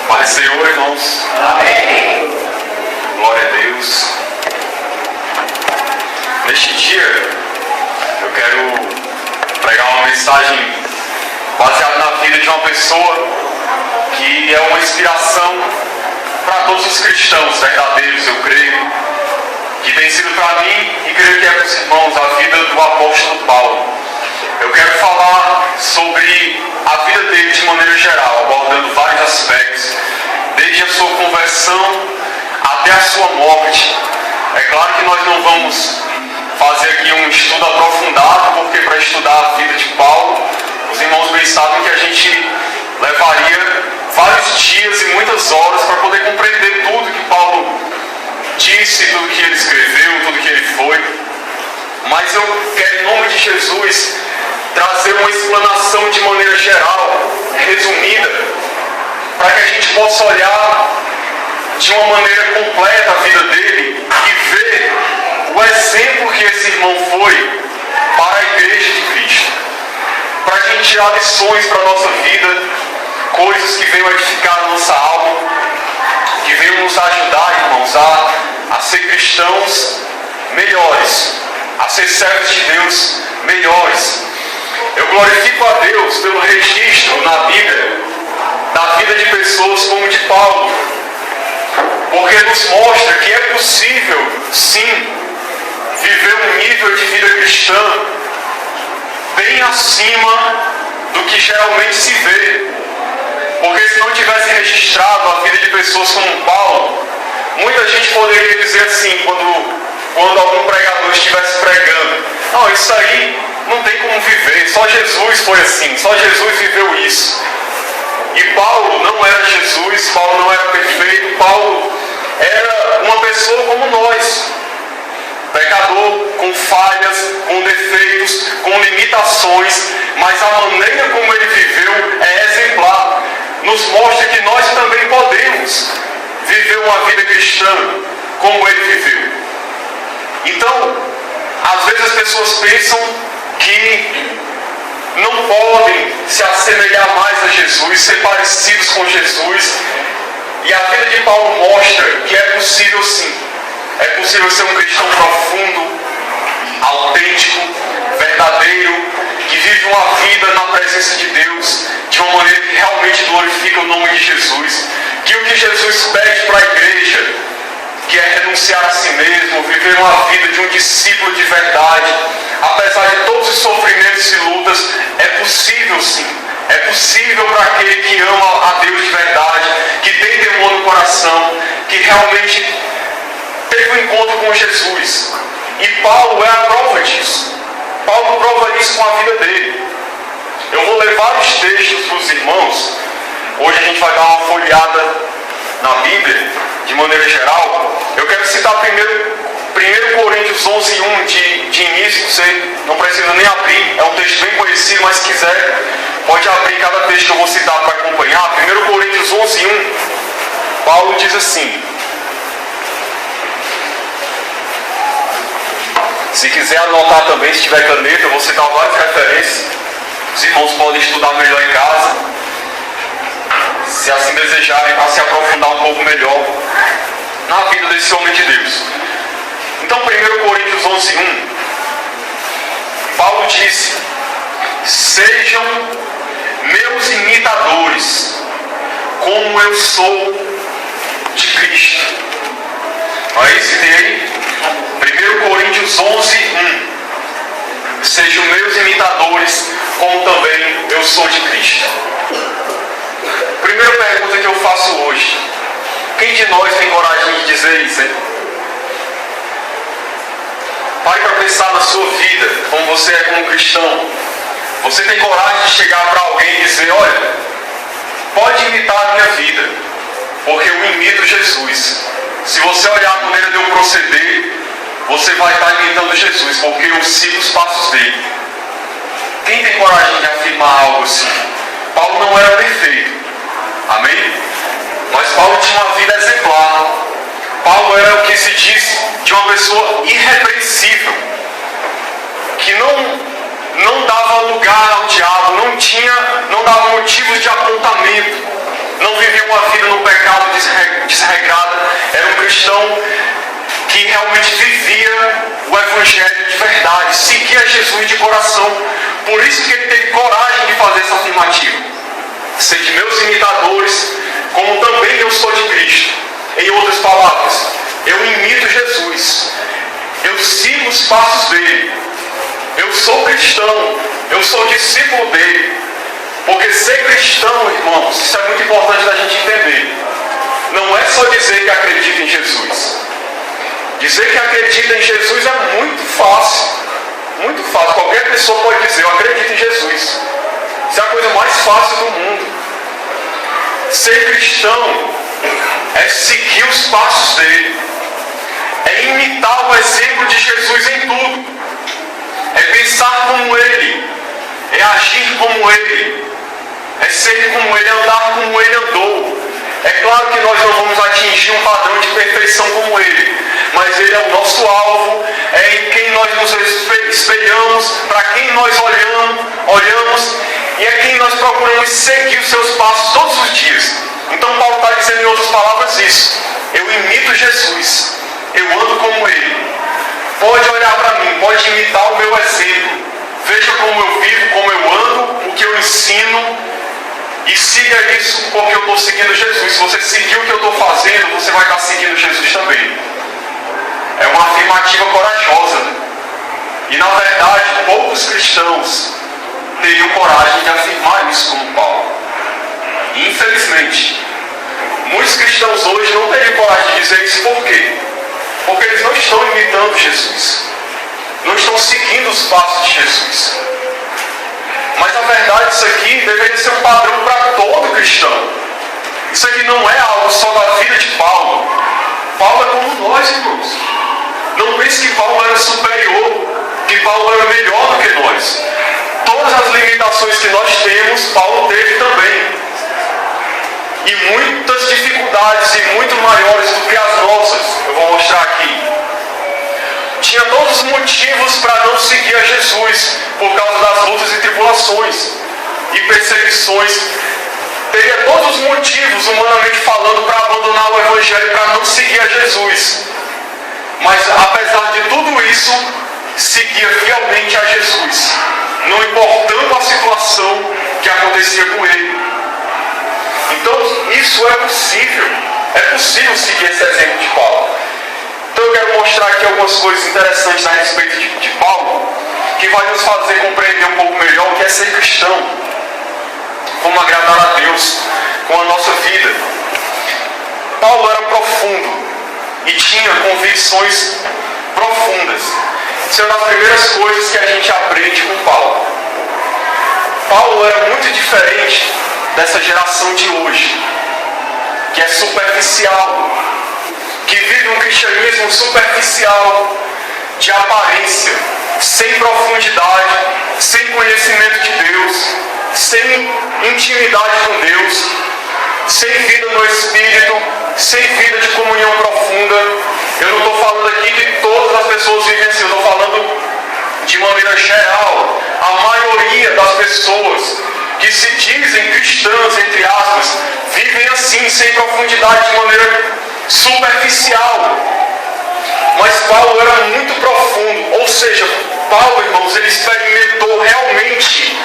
Paz do Senhor, irmãos. Amém. Glória a Deus. Neste dia, eu quero pregar uma mensagem baseada na vida de uma pessoa que é uma inspiração para todos os cristãos verdadeiros, eu creio, que tem sido para mim e creio que é para os irmãos a vida do apóstolo Paulo. Eu quero falar sobre a vida dele de maneira geral, abordando vários aspectos, desde a sua conversão até a sua morte. É claro que nós não vamos fazer aqui um estudo aprofundado, porque para estudar a vida de Paulo, os irmãos bem sabem que a gente levaria vários dias e muitas horas para poder compreender tudo que Paulo disse, tudo que ele escreveu, tudo que ele foi. Mas eu quero, em nome de Jesus, trazer uma explanação de maneira geral, resumida, para que a gente possa olhar de uma maneira completa a vida dele e ver o exemplo que esse irmão foi para a igreja de Cristo. Para a gente tirar lições para a nossa vida, coisas que venham edificar a nossa alma, que venham nos ajudar, irmãos, a ser cristãos melhores, a ser servos de Deus melhores. Eu glorifico a Deus pelo registro na Bíblia da vida de pessoas como de Paulo, porque nos mostra que é possível, sim, viver um nível de vida cristã bem acima do que geralmente se vê. Porque se não tivesse registrado a vida de pessoas como Paulo, muita gente poderia dizer assim, quando algum pregador estivesse pregando: não, isso aí não tem como viver, só Jesus foi assim, só Jesus viveu isso. E Paulo não era Jesus, Paulo não era perfeito, Paulo era uma pessoa como nós, pecador, com falhas, com defeitos, com limitações, mas a maneira como ele viveu é exemplar. Nos mostra que nós também podemos viver uma vida cristã como ele viveu. Então, às vezes as pessoas pensam que não podem se assemelhar mais a Jesus, ser parecidos com Jesus. E a vida de Paulo mostra que é possível sim. É possível ser um cristão profundo, autêntico, verdadeiro, que vive uma vida na presença de Deus de uma maneira que realmente glorifica o nome de Jesus. Que o que Jesus pede para a igreja, que é renunciar a si mesmo, viver uma vida de um discípulo de verdade, apesar de todos os sofrimentos e lutas, é possível sim. É possível para aquele que ama a Deus de verdade, que tem temor no coração, que realmente teve um encontro com Jesus. E Paulo é a prova disso. Paulo prova isso com a vida dele. Eu vou ler vários textos para os irmãos. Hoje a gente vai dar uma folheada na Bíblia, de maneira geral. Eu quero citar primeiro 1 Coríntios 11:1 de início. Você não precisa nem abrir, é um texto bem conhecido, mas se quiser, pode abrir cada texto que eu vou citar para acompanhar. 1 Coríntios 11:1, Paulo diz assim: se quiser anotar também, se tiver caneta, eu vou citar várias referências. Os irmãos podem estudar melhor em casa, se assim desejarem, para se aprofundar um pouco melhor na vida desse homem de Deus. Então, 1 Coríntios 11:1, Paulo disse: sejam meus imitadores, como eu sou de Cristo. Aí, citei aí, 1 Coríntios 11:1, sejam meus imitadores, como também eu sou de Cristo. Primeira pergunta que eu faço hoje: quem de nós tem coragem de dizer isso, hein? Pare para pensar na sua vida, como você é como cristão. Você tem coragem de chegar para alguém e dizer: olha, pode imitar a minha vida, porque eu imito Jesus. Se você olhar a maneira de eu proceder, você vai estar imitando Jesus, porque eu sigo os passos dele. Quem tem coragem de afirmar algo assim? Paulo não era perfeito, amém? Mas Paulo tinha uma vida exemplar. Paulo era o que se diz de uma pessoa irrepreensível, que não dava lugar ao diabo, não dava motivos de apontamento, não vivia uma uma vida no pecado desregrada, era um cristão que realmente vivia o Evangelho de verdade, seguia Jesus de coração. Por isso que ele teve coragem de fazer essa afirmativa: sede meus imitadores, como também eu sou de Cristo. Em outras palavras, eu imito Jesus, eu sigo os passos dele, eu sou cristão, eu sou discípulo dele. Porque ser cristão, irmãos, isso é muito importante da gente entender. Não é só dizer que acredita em Jesus. Dizer que acredita em Jesus é muito fácil. Muito fácil. Qualquer pessoa pode dizer: eu acredito em Jesus. Isso é a coisa mais fácil do mundo. Ser cristão é seguir os passos dele. É imitar o exemplo de Jesus em tudo. É pensar como ele. É agir como ele. É ser como ele, andar como ele andou. É claro que nós não vamos atingir um padrão de perfeição como ele, mas ele é o nosso alvo, é em quem nós nos espelhamos, para quem nós olhamos, e é quem nós procuramos seguir os seus passos todos os dias. Então Paulo está dizendo em outras palavras isso: eu imito Jesus, eu ando como ele. Pode olhar para mim, pode imitar o meu exemplo, veja como eu vivo, como eu ando, o que eu ensino, e siga isso porque eu estou seguindo Jesus. Se você seguir o que eu estou fazendo, você vai estar seguindo Jesus também. É uma afirmativa corajosa. E na verdade, poucos cristãos teriam coragem de afirmar isso como Paulo. E, infelizmente, muitos cristãos hoje não teriam coragem de dizer isso. Por quê? Porque eles não estão imitando Jesus. Não estão seguindo os passos de Jesus. Mas na verdade isso aqui deveria ser um padrão para todo cristão. Isso aqui não é algo só da vida de Paulo. Paulo é como nós, irmãos. Não pense que Paulo era superior, que Paulo era melhor do que nós. Todas as limitações que nós temos, Paulo teve também. E muitas dificuldades, e muito maiores do que as nossas. Eu vou mostrar aqui. Tinha todos os motivos para não seguir a Jesus, por causa das lutas e tribulações e perseguições. Teria todos os motivos, humanamente falando, para abandonar o Evangelho, para não seguir a Jesus. Mas apesar de tudo isso, seguia fielmente a Jesus, não importando a situação que acontecia com ele. Então isso é possível. É possível seguir esse exemplo de Paulo. Então eu quero mostrar aqui algumas coisas interessantes a respeito de Paulo, que vai nos fazer compreender um pouco melhor o que é ser cristão, como agradar a Deus com a nossa vida. Paulo era profundo e tinha convicções profundas. Isso é uma das primeiras coisas que a gente aprende com Paulo. Paulo era muito diferente dessa geração de hoje, que é superficial, que vive um cristianismo superficial, de aparência, sem profundidade, sem conhecimento de Deus, sem intimidade com Deus, sem vida no Espírito, sem vida de comunhão profunda. Eu não estou falando aqui que todas as pessoas vivem assim, eu estou falando de maneira geral. A maioria das pessoas que se dizem cristãs, entre aspas, vivem assim, sem profundidade, de maneira superficial. Mas Paulo era muito profundo, ou seja, Paulo, irmãos, ele experimentou realmente,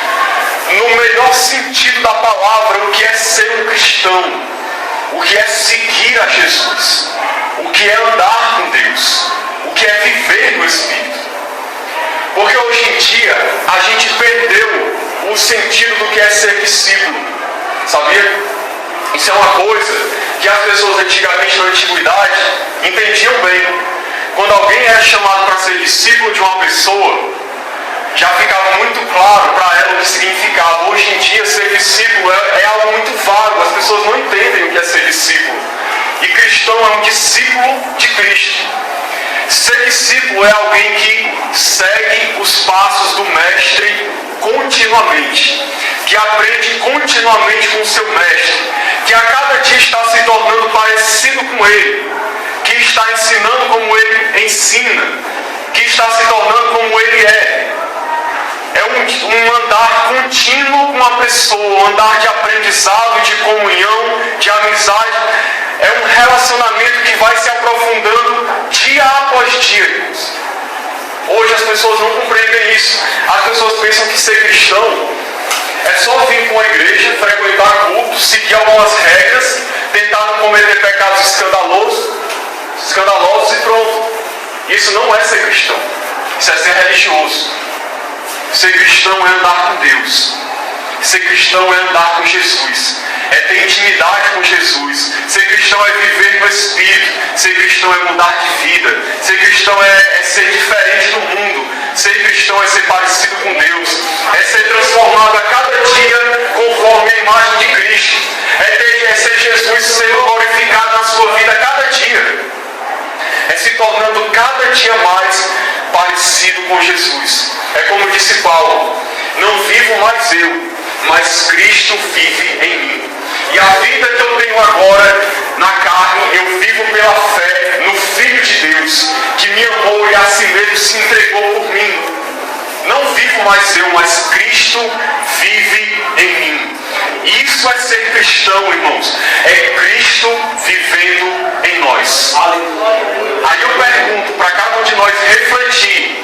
no melhor sentido da palavra, o que é ser um cristão, o que é seguir a Jesus, o que é andar com Deus, o que é viver no Espírito. Porque hoje em dia a gente perdeu o sentido do que é ser discípulo, sabia? Isso é uma coisa que as pessoas antigamente, na antiguidade, entendiam bem. Quando alguém era chamado para ser discípulo de uma pessoa, já ficava muito claro para ela o que significava. Hoje em dia, ser discípulo é algo muito vago, as pessoas não entendem o que é ser discípulo. E cristão é um discípulo de Cristo. Ser discípulo é alguém que segue os passos do mestre continuamente, que aprende continuamente com o seu mestre, que a cada dia está se tornando parecido com ele, que está ensinando como ele ensina, que está se tornando como ele é. É um andar contínuo com uma pessoa, um andar de aprendizado, de comunhão, de amizade. É um relacionamento que vai se aprofundando dia após dia. Hoje as pessoas não compreendem isso. As pessoas pensam que ser cristão é só vir para uma igreja, frequentar cultos, seguir algumas regras, tentar não cometer pecados escandalosos e pronto. Isso não é ser cristão. Isso é ser religioso. Ser cristão é andar com Deus. Ser cristão é andar com Jesus. É ter intimidade com Jesus. Ser cristão é viver no Espírito. Ser cristão é mudar de vida. Ser cristão é ser diferente do mundo. Ser cristão é ser parecido com Deus. É ser transformado a cada dia conforme a imagem de Cristo. É ser Jesus sendo glorificado na sua vida a cada dia. É se tornando cada dia mais parecido com Jesus. É como disse Paulo: não vivo mais eu, mas Cristo vive em mim. E a vida que eu tenho agora na carne, eu vivo pela fé no Filho de Deus, que me amou e a si mesmo se entregou por mim. Não vivo mais eu, mas Cristo vive em mim. Isso é ser cristão, irmãos. É Cristo vivendo em nós. Aí eu pergunto para cada um de nós refletir: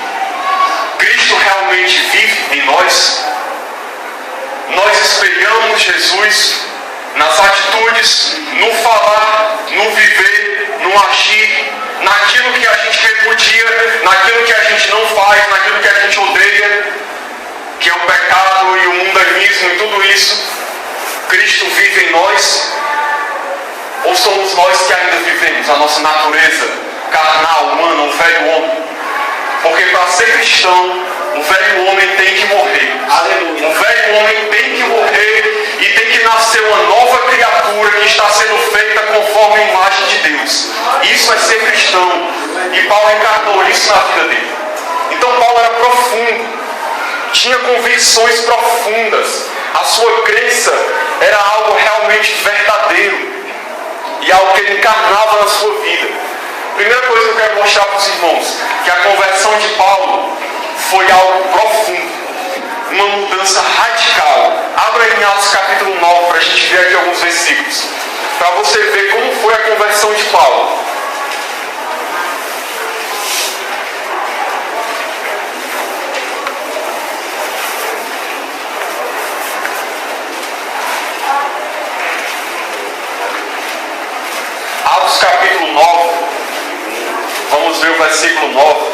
Cristo realmente vive em nós? Nós espelhamos Jesus nas atitudes, no falar, no viver, no agir, naquilo que a gente repudia, naquilo que a gente não faz, naquilo que a gente odeia, que é o pecado e o mundanismo e tudo isso. Cristo vive em nós? Ou somos nós que ainda vivemos a nossa natureza carnal, humana, o velho homem? Porque para ser cristão, o velho homem tem que morrer. Aleluia. O velho homem tem que morrer e tem que nascer uma nova criatura que está sendo feita conforme a imagem de Deus. Isso é ser cristão. E Paulo encarnou isso na vida dele. Então Paulo era profundo, tinha convicções profundas. A sua crença era algo realmente verdadeiro e algo que ele encarnava na sua vida. Primeira coisa que eu quero mostrar para os irmãos, que a conversão de Paulo foi algo profundo, uma mudança radical. Abra em Atos capítulo 9 para a gente ver aqui alguns versículos, para você ver como foi a conversão de Paulo. Atos capítulo 9, vamos ver o versículo 9.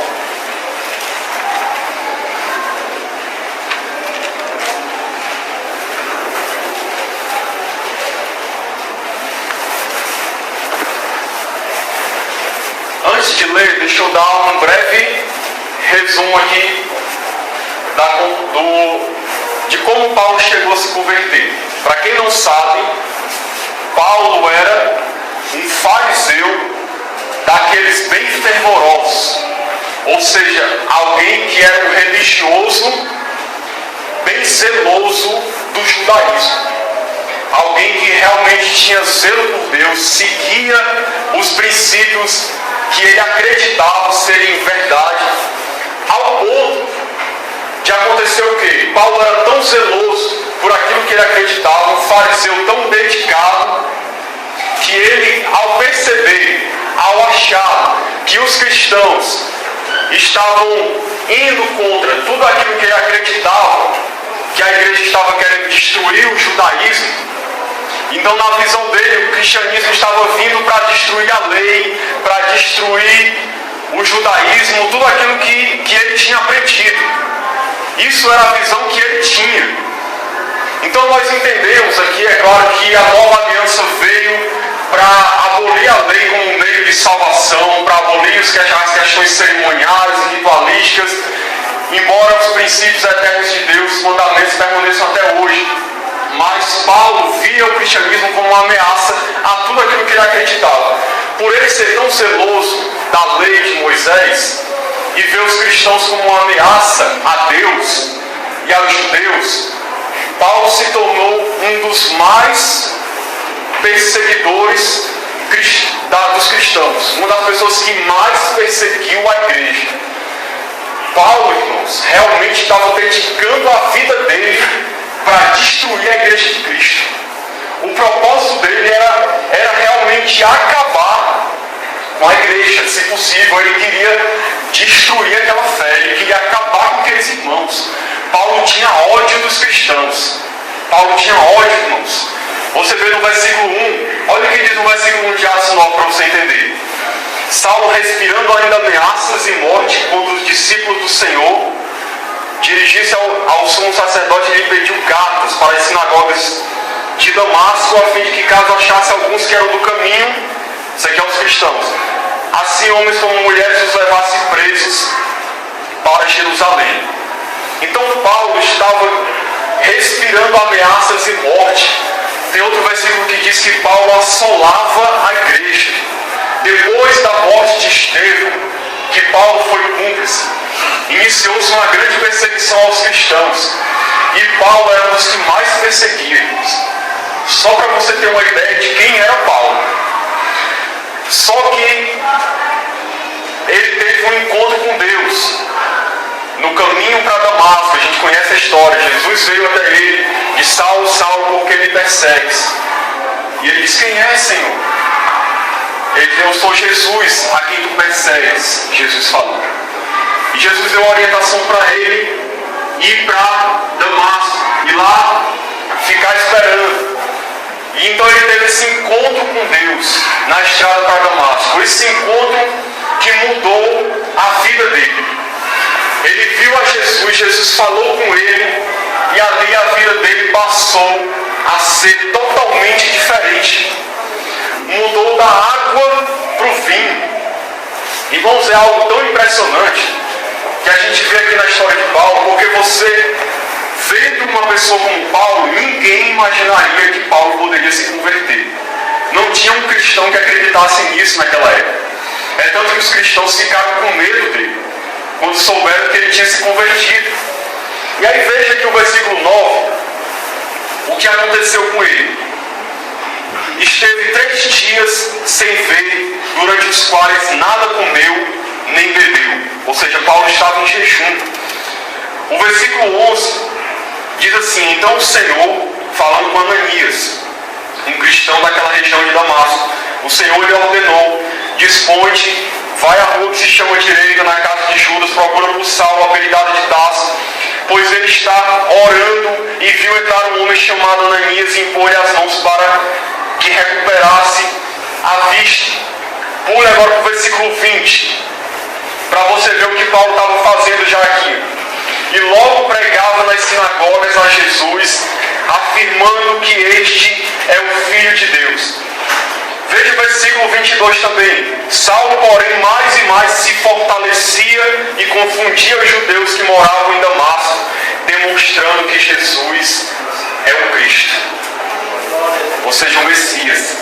Antes de ler, deixa eu dar um breve resumo aqui de como Paulo chegou a se converter. Para quem não sabe, Paulo era um fariseu daqueles bem fervorosos, ou seja, alguém que era um religioso bem zeloso do judaísmo, alguém que realmente tinha zelo por Deus, seguia os princípios que ele acreditava serem verdade, ao ponto de acontecer o quê? Paulo era tão zeloso por aquilo que ele acreditava, um fariseu tão dedicado, que ele, ao perceber, ao achar que os cristãos estavam indo contra tudo aquilo que ele acreditava, que a igreja estava querendo destruir o judaísmo, então na visão dele o cristianismo estava vindo para destruir a lei, para destruir o judaísmo, tudo aquilo que ele tinha aprendido. Isso era a visão que ele tinha. Então nós entendemos aqui, é claro, que a nova aliança veio para abolir a lei como um meio de salvação, para abolir as questões cerimoniais e ritualísticas, embora os princípios eternos de Deus, os mandamentos permaneçam até hoje. Mas Paulo via o cristianismo como uma ameaça a tudo aquilo que ele acreditava. Por ele ser tão zeloso da lei de Moisés e ver os cristãos como uma ameaça a Deus e aos judeus, Paulo se tornou um dos mais perseguidores dos cristãos, uma das pessoas que mais perseguiu a igreja. Paulo, irmãos, realmente estava dedicando a vida dele para destruir a igreja de Cristo. O propósito dele era realmente acabar com a igreja. Se possível, ele queria destruir aquela fé, ele queria acabar com aqueles irmãos. Paulo tinha ódio dos cristãos. Paulo tinha ódio, irmãos. Você vê no versículo 1, olha o que diz no versículo 1 de Atos 9 para você entender. Saulo, respirando ainda ameaças e morte contra os discípulos do Senhor, dirigiu-se ao sumo sacerdote e lhe pediu cartas para as sinagogas de Damasco, a fim de que, caso achasse alguns que eram do caminho, isso aqui é os cristãos, assim homens como mulheres os levasse presos para Jerusalém. Então Paulo estava respirando ameaças e morte. Tem outro versículo que diz que Paulo assolava a igreja. Depois da morte de Estevão, que Paulo foi cúmplice, iniciou-se uma grande perseguição aos cristãos. E Paulo era um dos que mais perseguia, irmãos. Só para você ter uma ideia de quem era Paulo. Só que ele teve um encontro com Deus no caminho para Damasco. A gente conhece a história. Jesus veio até ele, de Saulo, Saulo, porque ele persegue. E ele disse: quem é, Senhor? Ele disse: eu sou Jesus, a quem tu persegues. Jesus falou. E Jesus deu a orientação para ele ir para Damasco e lá ficar esperando. E então ele teve esse encontro com Deus na estrada para Damasco. Esse encontro que mudou a vida dele. Ele viu a Jesus, Jesus falou com ele, e ali a vida dele passou a ser totalmente diferente. Mudou da água para o vinho. Irmãos, é algo tão impressionante que a gente vê aqui na história de Paulo, porque você, vendo uma pessoa como Paulo, ninguém imaginaria que Paulo poderia se converter. Não tinha um cristão que acreditasse nisso naquela época. É tanto que os cristãos ficaram com medo dele quando souberam que ele tinha se convertido. E aí veja aqui o versículo 9, o que aconteceu com ele. Esteve 3 dias sem ver, durante os quais nada comeu nem bebeu. Ou seja, Paulo estava em jejum. O versículo 11 diz assim: então o Senhor, falando com Ananias, um cristão daquela região de Damasco, o Senhor lhe ordenou: dispõe-te, vai à rua que se chama Direita, na casa de Judas, procura por Saulo, apelidado de Tarso, pois ele está orando, e viu entrar um homem chamado Ananias e impôs as mãos para que recuperasse a vista. Pule agora para o versículo 20, para você ver o que Paulo estava fazendo já aqui. E logo pregava nas sinagogas a Jesus, afirmando que este é o Filho de Deus. Veja o versículo 22 também. Saulo, porém, mais e mais se fortalecia e confundia os judeus que moravam em Damasco, demonstrando que Jesus é o Cristo, ou seja, o Messias.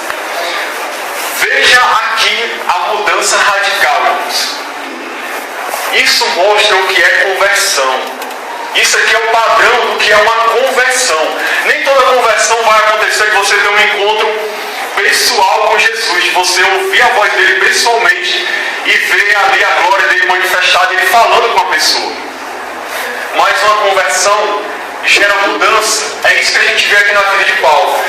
Veja aqui a mudança radical, irmãos. Isso mostra o que é conversão. Isso aqui é o padrão do que é uma conversão. Nem toda conversão vai acontecer que você tenha um encontro pessoal com Jesus, de você ouvir a voz dele pessoalmente e ver ali a glória dele manifestada, ele falando com a pessoa. Mas uma conversão gera mudança. É isso que a gente vê aqui na vida de Paulo.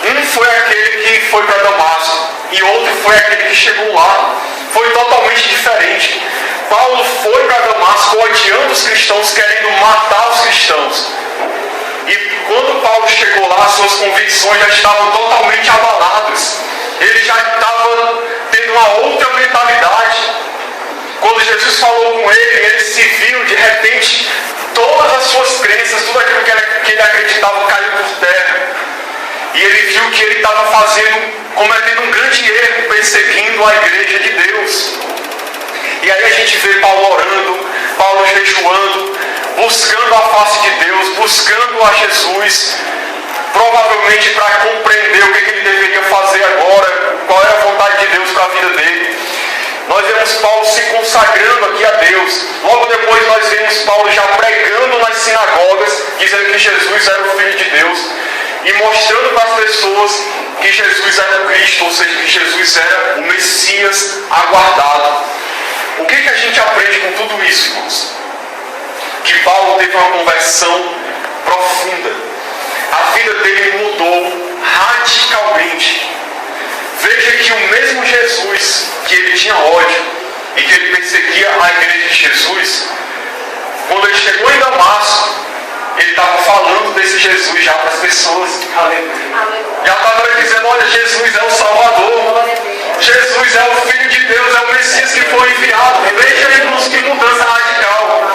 Um foi aquele que foi para Damasco e outro foi aquele que chegou lá. Foi totalmente diferente. Paulo foi para Damasco odiando os cristãos, querendo matar os cristãos. E quando Paulo chegou lá, suas convicções já estavam totalmente abaladas. Ele já estava tendo uma outra mentalidade. Quando Jesus falou com ele, ele se viu, de repente, todas as suas crenças, tudo aquilo que ele acreditava caiu por terra. E ele viu que ele estava cometendo um grande erro, perseguindo a igreja de Deus. E aí a gente vê Paulo orando, Paulo jejuando, buscando a face de Deus, buscando a Jesus, provavelmente para compreender o que ele deveria fazer agora, qual era a vontade de Deus para a vida dele. Nós vemos Paulo se consagrando aqui a Deus. Logo depois nós vemos Paulo já pregando nas sinagogas, dizendo que Jesus era o Filho de Deus, e mostrando para as pessoas que Jesus era o Cristo, ou seja, que Jesus era o Messias aguardado. O que a gente aprende com tudo isso, irmãos? Que Paulo teve uma conversão profunda. A vida dele mudou radicalmente. Veja que o mesmo Jesus que ele tinha ódio e que ele perseguia a igreja de Jesus, quando ele chegou em Damasco, ele estava falando desse Jesus já para as pessoas. Já estava dizendo: olha, Jesus é o Salvador, Jesus é o Filho de Deus, é o Messias que foi enviado. Veja, irmãos, que mudança radical.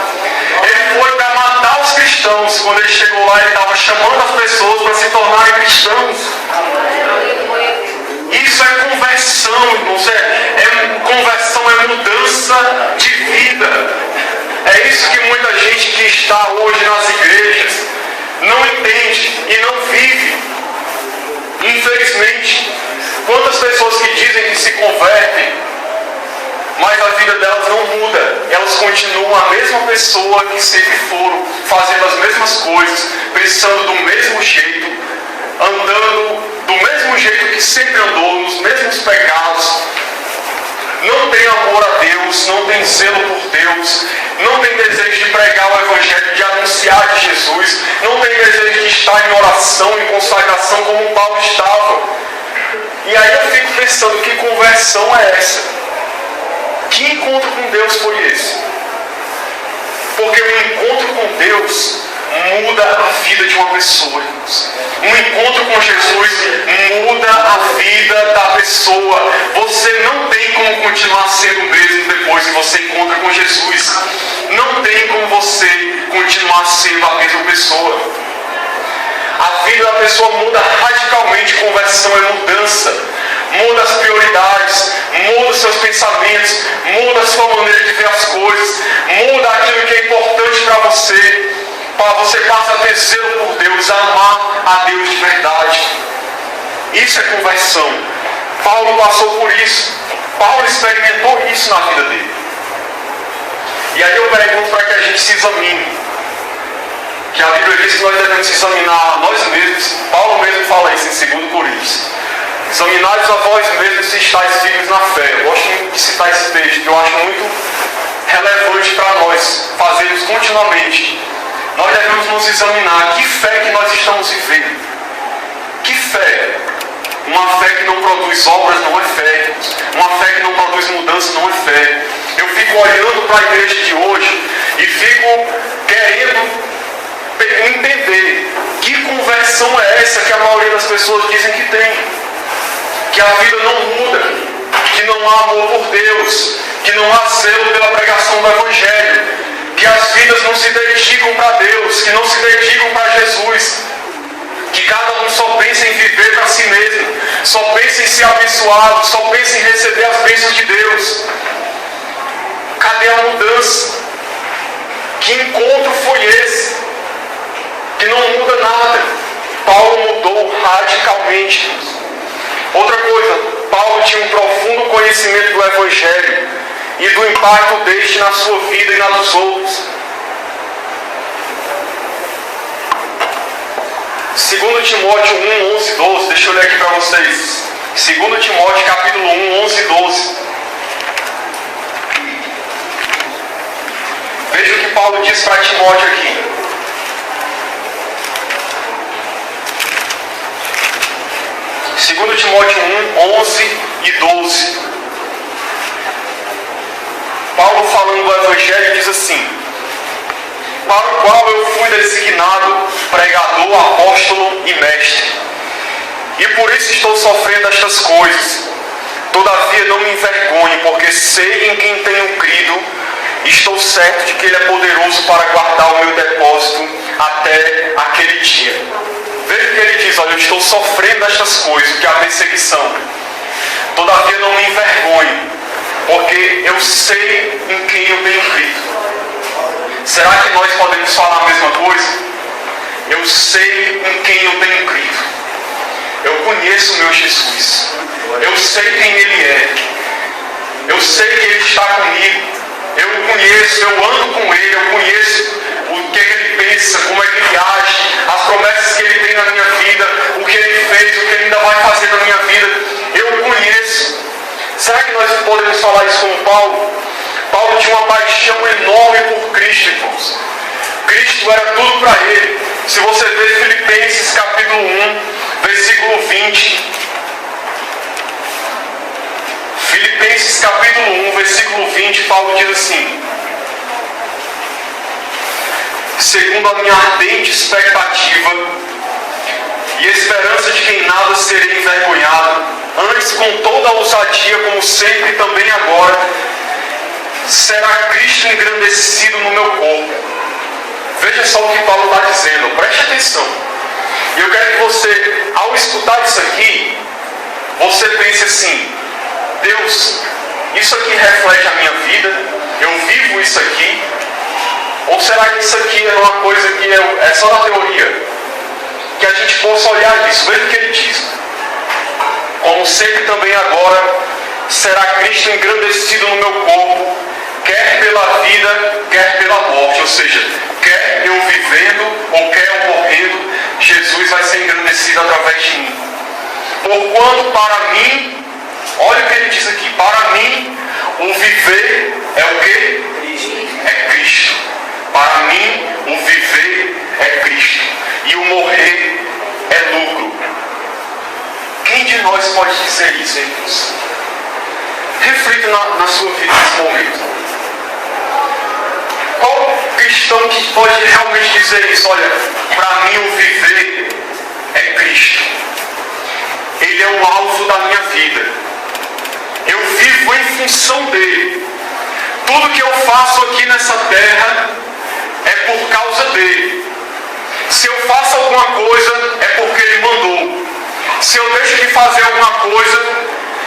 Ele foi para matar os cristãos. Quando ele chegou lá, ele estava chamando as pessoas para se tornarem cristãos. Isso é conversão, irmãos. Conversão é mudança de vida. É isso que muita gente que está hoje nas igrejas não entende e não vive. Infelizmente, quantas pessoas que dizem que se convertem, mas a vida delas não muda. Elas continuam a mesma pessoa que sempre foram, fazendo as mesmas coisas, pensando do mesmo jeito, andando do mesmo jeito que sempre andou, nos mesmos pecados. Não tem amor a Deus, não tem zelo por Deus, não tem desejo de pregar o Evangelho, de anunciar de Jesus, não tem desejo de estar em oração, em consagração como Paulo estava. E aí eu fico pensando: que conversão é essa? Que encontro com Deus foi esse? Porque o encontro com Deus muda a vida de uma pessoa, irmãos. Um encontro com Jesus muda a vida da pessoa. Você não tem como continuar sendo o mesmo depois que você encontra com Jesus. Não tem como você continuar sendo a mesma pessoa. A vida da pessoa muda radicalmente. Conversão é mudança. Muda as prioridades, muda os seus pensamentos, muda a sua maneira de ver as coisas, muda aquilo que é importante para você. Você passa a ter zelo por Deus, a amar a Deus de verdade. Isso é conversão. Paulo passou por isso. Paulo experimentou isso na vida dele. E aí eu pergunto para que a gente se examine. Que a Bíblia diz que nós devemos se examinar a nós mesmos. Paulo mesmo fala isso em 2 Coríntios. Examinai-vos a vós mesmos se estáis firmes na fé. Eu gosto muito de citar esse texto, que eu acho muito relevante para nós fazermos continuamente. Nós devemos nos examinar. Que fé que nós estamos vivendo? Que fé? Uma fé que não produz obras não é fé. Uma fé que não produz mudança não é fé. Eu fico olhando para a igreja de hoje e fico querendo entender que conversão é essa que a maioria das pessoas dizem que tem. Que a vida não muda, que não há amor por Deus, que não há zelo pela pregação do Evangelho, que as vidas não se dedicam para Deus, que não se dedicam para Jesus, que cada um só pensa em viver para si mesmo, só pensa em ser abençoado, só pensa em receber as bênçãos de Deus. Cadê a mudança? Que encontro foi esse? Que não muda nada. Paulo mudou radicalmente. Outra coisa, Paulo tinha um profundo conhecimento do Evangelho e do impacto deste na sua vida e na dos outros. 2 Timóteo 1, 11 e 12, deixa eu ler aqui para vocês. 2 Timóteo capítulo 1, 11 e 12. Veja o que Paulo diz para Timóteo aqui. Segundo Timóteo 1, 11 e 12. Paulo falando do Evangelho diz assim: para o qual eu fui designado pregador, apóstolo e mestre. E por isso estou sofrendo estas coisas. Todavia não me envergonhe, porque sei em quem tenho crido, e estou certo de que Ele é poderoso para guardar o meu depósito até aquele dia. Veja o que ele diz: olha, eu estou sofrendo estas coisas, que é a perseguição. Todavia não me envergonhe, porque eu sei em quem eu tenho crido. Será que nós podemos falar a mesma coisa? Eu sei em quem eu tenho crido. Eu conheço o meu Jesus. Eu sei quem Ele é. Eu sei que Ele está comigo. Eu o conheço, eu ando com Ele, eu conheço o que Ele pensa, como é que Ele age, as promessas que Ele tem na minha vida, o que Ele fez, o que Ele ainda vai fazer na minha vida. Eu o conheço. Será que nós podemos falar isso como Paulo? irmãos. Cristo era tudo para ele. Se você ver Filipenses capítulo 1, versículo 20. Filipenses capítulo 1, versículo 20, Paulo diz assim: segundo a minha ardente expectativa e esperança de que em nada serei envergonhado, antes com toda a ousadia, como sempre também agora, será Cristo engrandecido no meu corpo. Veja só o que Paulo está dizendo, preste atenção. E eu quero que você, ao escutar isso aqui, você pense assim: Deus, isso aqui reflete a minha vida? Eu vivo isso aqui? Ou será que isso aqui é uma coisa que é só na teoria? Que a gente possa olhar isso. Veja o que ele diz: como sempre também agora, será Cristo engrandecido no meu corpo, quer pela vida, quer pela morte. Ou seja, quer eu vivendo ou quer eu morrendo, Jesus vai ser engrandecido através de mim. Porquanto para mim, olha o que ele diz aqui: para mim, o viver é o quê? É Cristo. Para mim, o viver é Cristo. E o morrer é lucro. Quem de nós pode dizer isso, hein, Deus? Reflita na sua vida nesse momento. Qual cristão que pode realmente dizer isso? Olha, para mim o viver é Cristo. Ele é o alvo da minha vida. Eu vivo em função dele. Tudo que eu faço aqui nessa terra é por causa dele. Se eu faço alguma coisa, é porque ele mandou. Se eu deixo de fazer alguma coisa,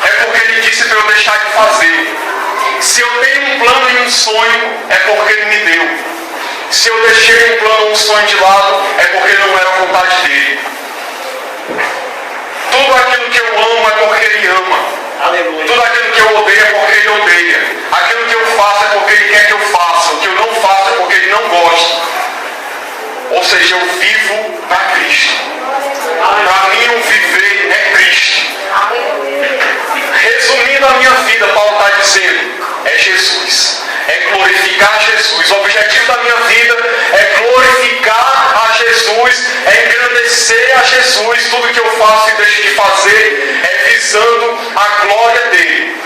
é porque ele disse para eu deixar de fazer. Se eu tenho um plano e um sonho, é porque ele me deu. Se eu deixei um plano ou um sonho de lado, é porque não era a vontade dele. Tudo aquilo que eu amo é porque ele ama. Aleluia. Tudo aquilo que eu odeio é porque ele odeia. Aquilo que eu faço é porque ele quer que eu faça. O que eu não faço é porque ele não gosta. Ou seja, eu vivo para Cristo. Para mim o viver é Cristo. Resumindo a minha vida, Paulo está dizendo, é Jesus. É glorificar Jesus. O objetivo da minha vida é glorificar a Jesus, é engrandecer a Jesus. Tudo que eu faço e deixo de fazer é visando a glória dele.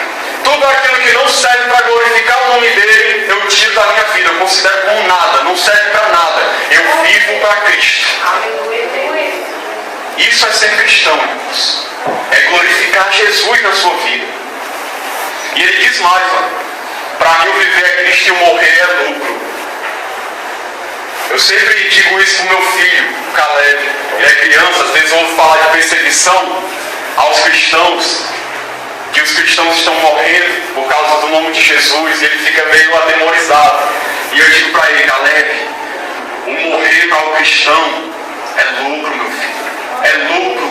Tudo aquilo que não serve para glorificar o nome dele, eu tiro da minha vida, eu considero como nada, não serve para nada. Eu vivo para Cristo. Isso é ser cristão, irmãos. É glorificar Jesus na sua vida. E ele diz mais, para mim o viver é Cristo e o morrer é lucro. Eu sempre digo isso para o meu filho, o Caleb. Ele é criança, às vezes ouve falar de perseguição aos cristãos, que os cristãos estão morrendo por causa do nome de Jesus, e ele fica meio atemorizado. E eu digo para ele: Caleb, o morrer para o cristão é lucro, meu filho. É lucro.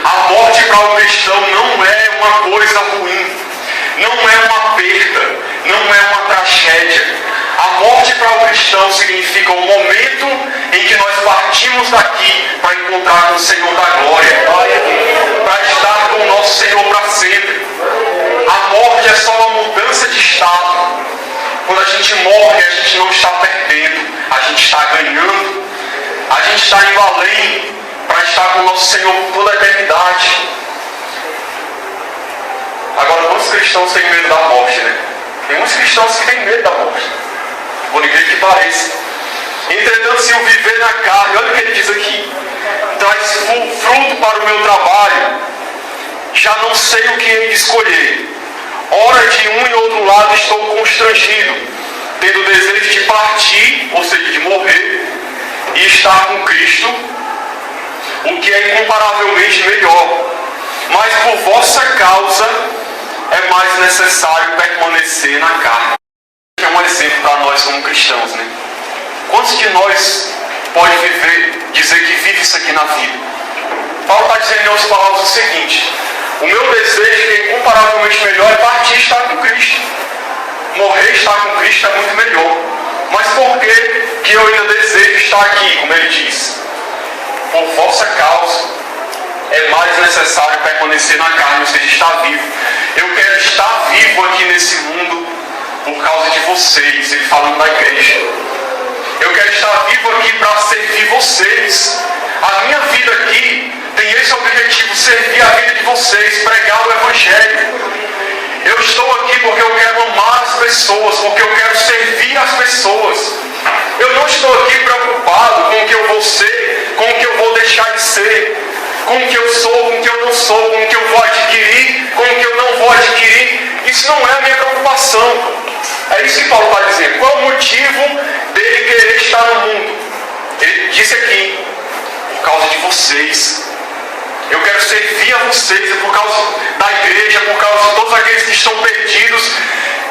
A morte para o cristão não é uma coisa ruim, não é uma perda, não é uma tragédia. A morte para o cristão significa o momento em que nós partimos daqui para encontrar com o Senhor da glória, para estar com o nosso Senhor para sempre. A morte é só uma mudança de estado. Quando a gente morre, a gente não está perdendo, a gente está ganhando. A gente está indo além para estar com o nosso Senhor por toda a eternidade. Agora, quantos cristãos têm medo da morte, né? Tem muitos cristãos que têm medo da morte, por incrível que pareça. Entretanto, se eu viver na carne, olha o que ele diz aqui: traz fruto para o meu trabalho, já não sei o que hei de escolher. Ora, de um e outro lado estou constrangido, tendo desejo de partir, ou seja, de morrer, e estar com Cristo, o que é incomparavelmente melhor. Mas por vossa causa é mais necessário permanecer na carne. É um exemplo para nós como cristãos, né? Quantos de nós pode dizer que vive isso aqui na vida? Paulo está dizendo em outras palavras o seguinte: o meu desejo, que é incomparavelmente melhor, é partir e estar com Cristo. Morrer e estar com Cristo é muito melhor. Mas por que eu ainda desejo estar aqui, como ele diz? Por vossa causa é mais necessário permanecer na carne, ou seja, estar vivo. Eu quero estar vivo aqui nesse mundo por causa de vocês, ele falando da igreja. Eu quero estar vivo aqui para servir vocês. A minha vida aqui tem esse objetivo, servir a vida de vocês, pregar o Evangelho. Eu estou aqui porque eu quero amar as pessoas, porque eu quero servir as pessoas. Eu não estou aqui preocupado com o que eu vou ser, com o que eu vou deixar de ser, com o que eu sou, com o que eu não sou, com o que eu vou adquirir, com o que eu não vou adquirir. Isso não é a minha preocupação. É isso que Paulo está dizendo. Qual é o motivo dele querer estar no mundo? Ele disse aqui, por causa de vocês. Eu quero servir a vocês, é por causa da igreja, por causa de todos aqueles que estão perdidos,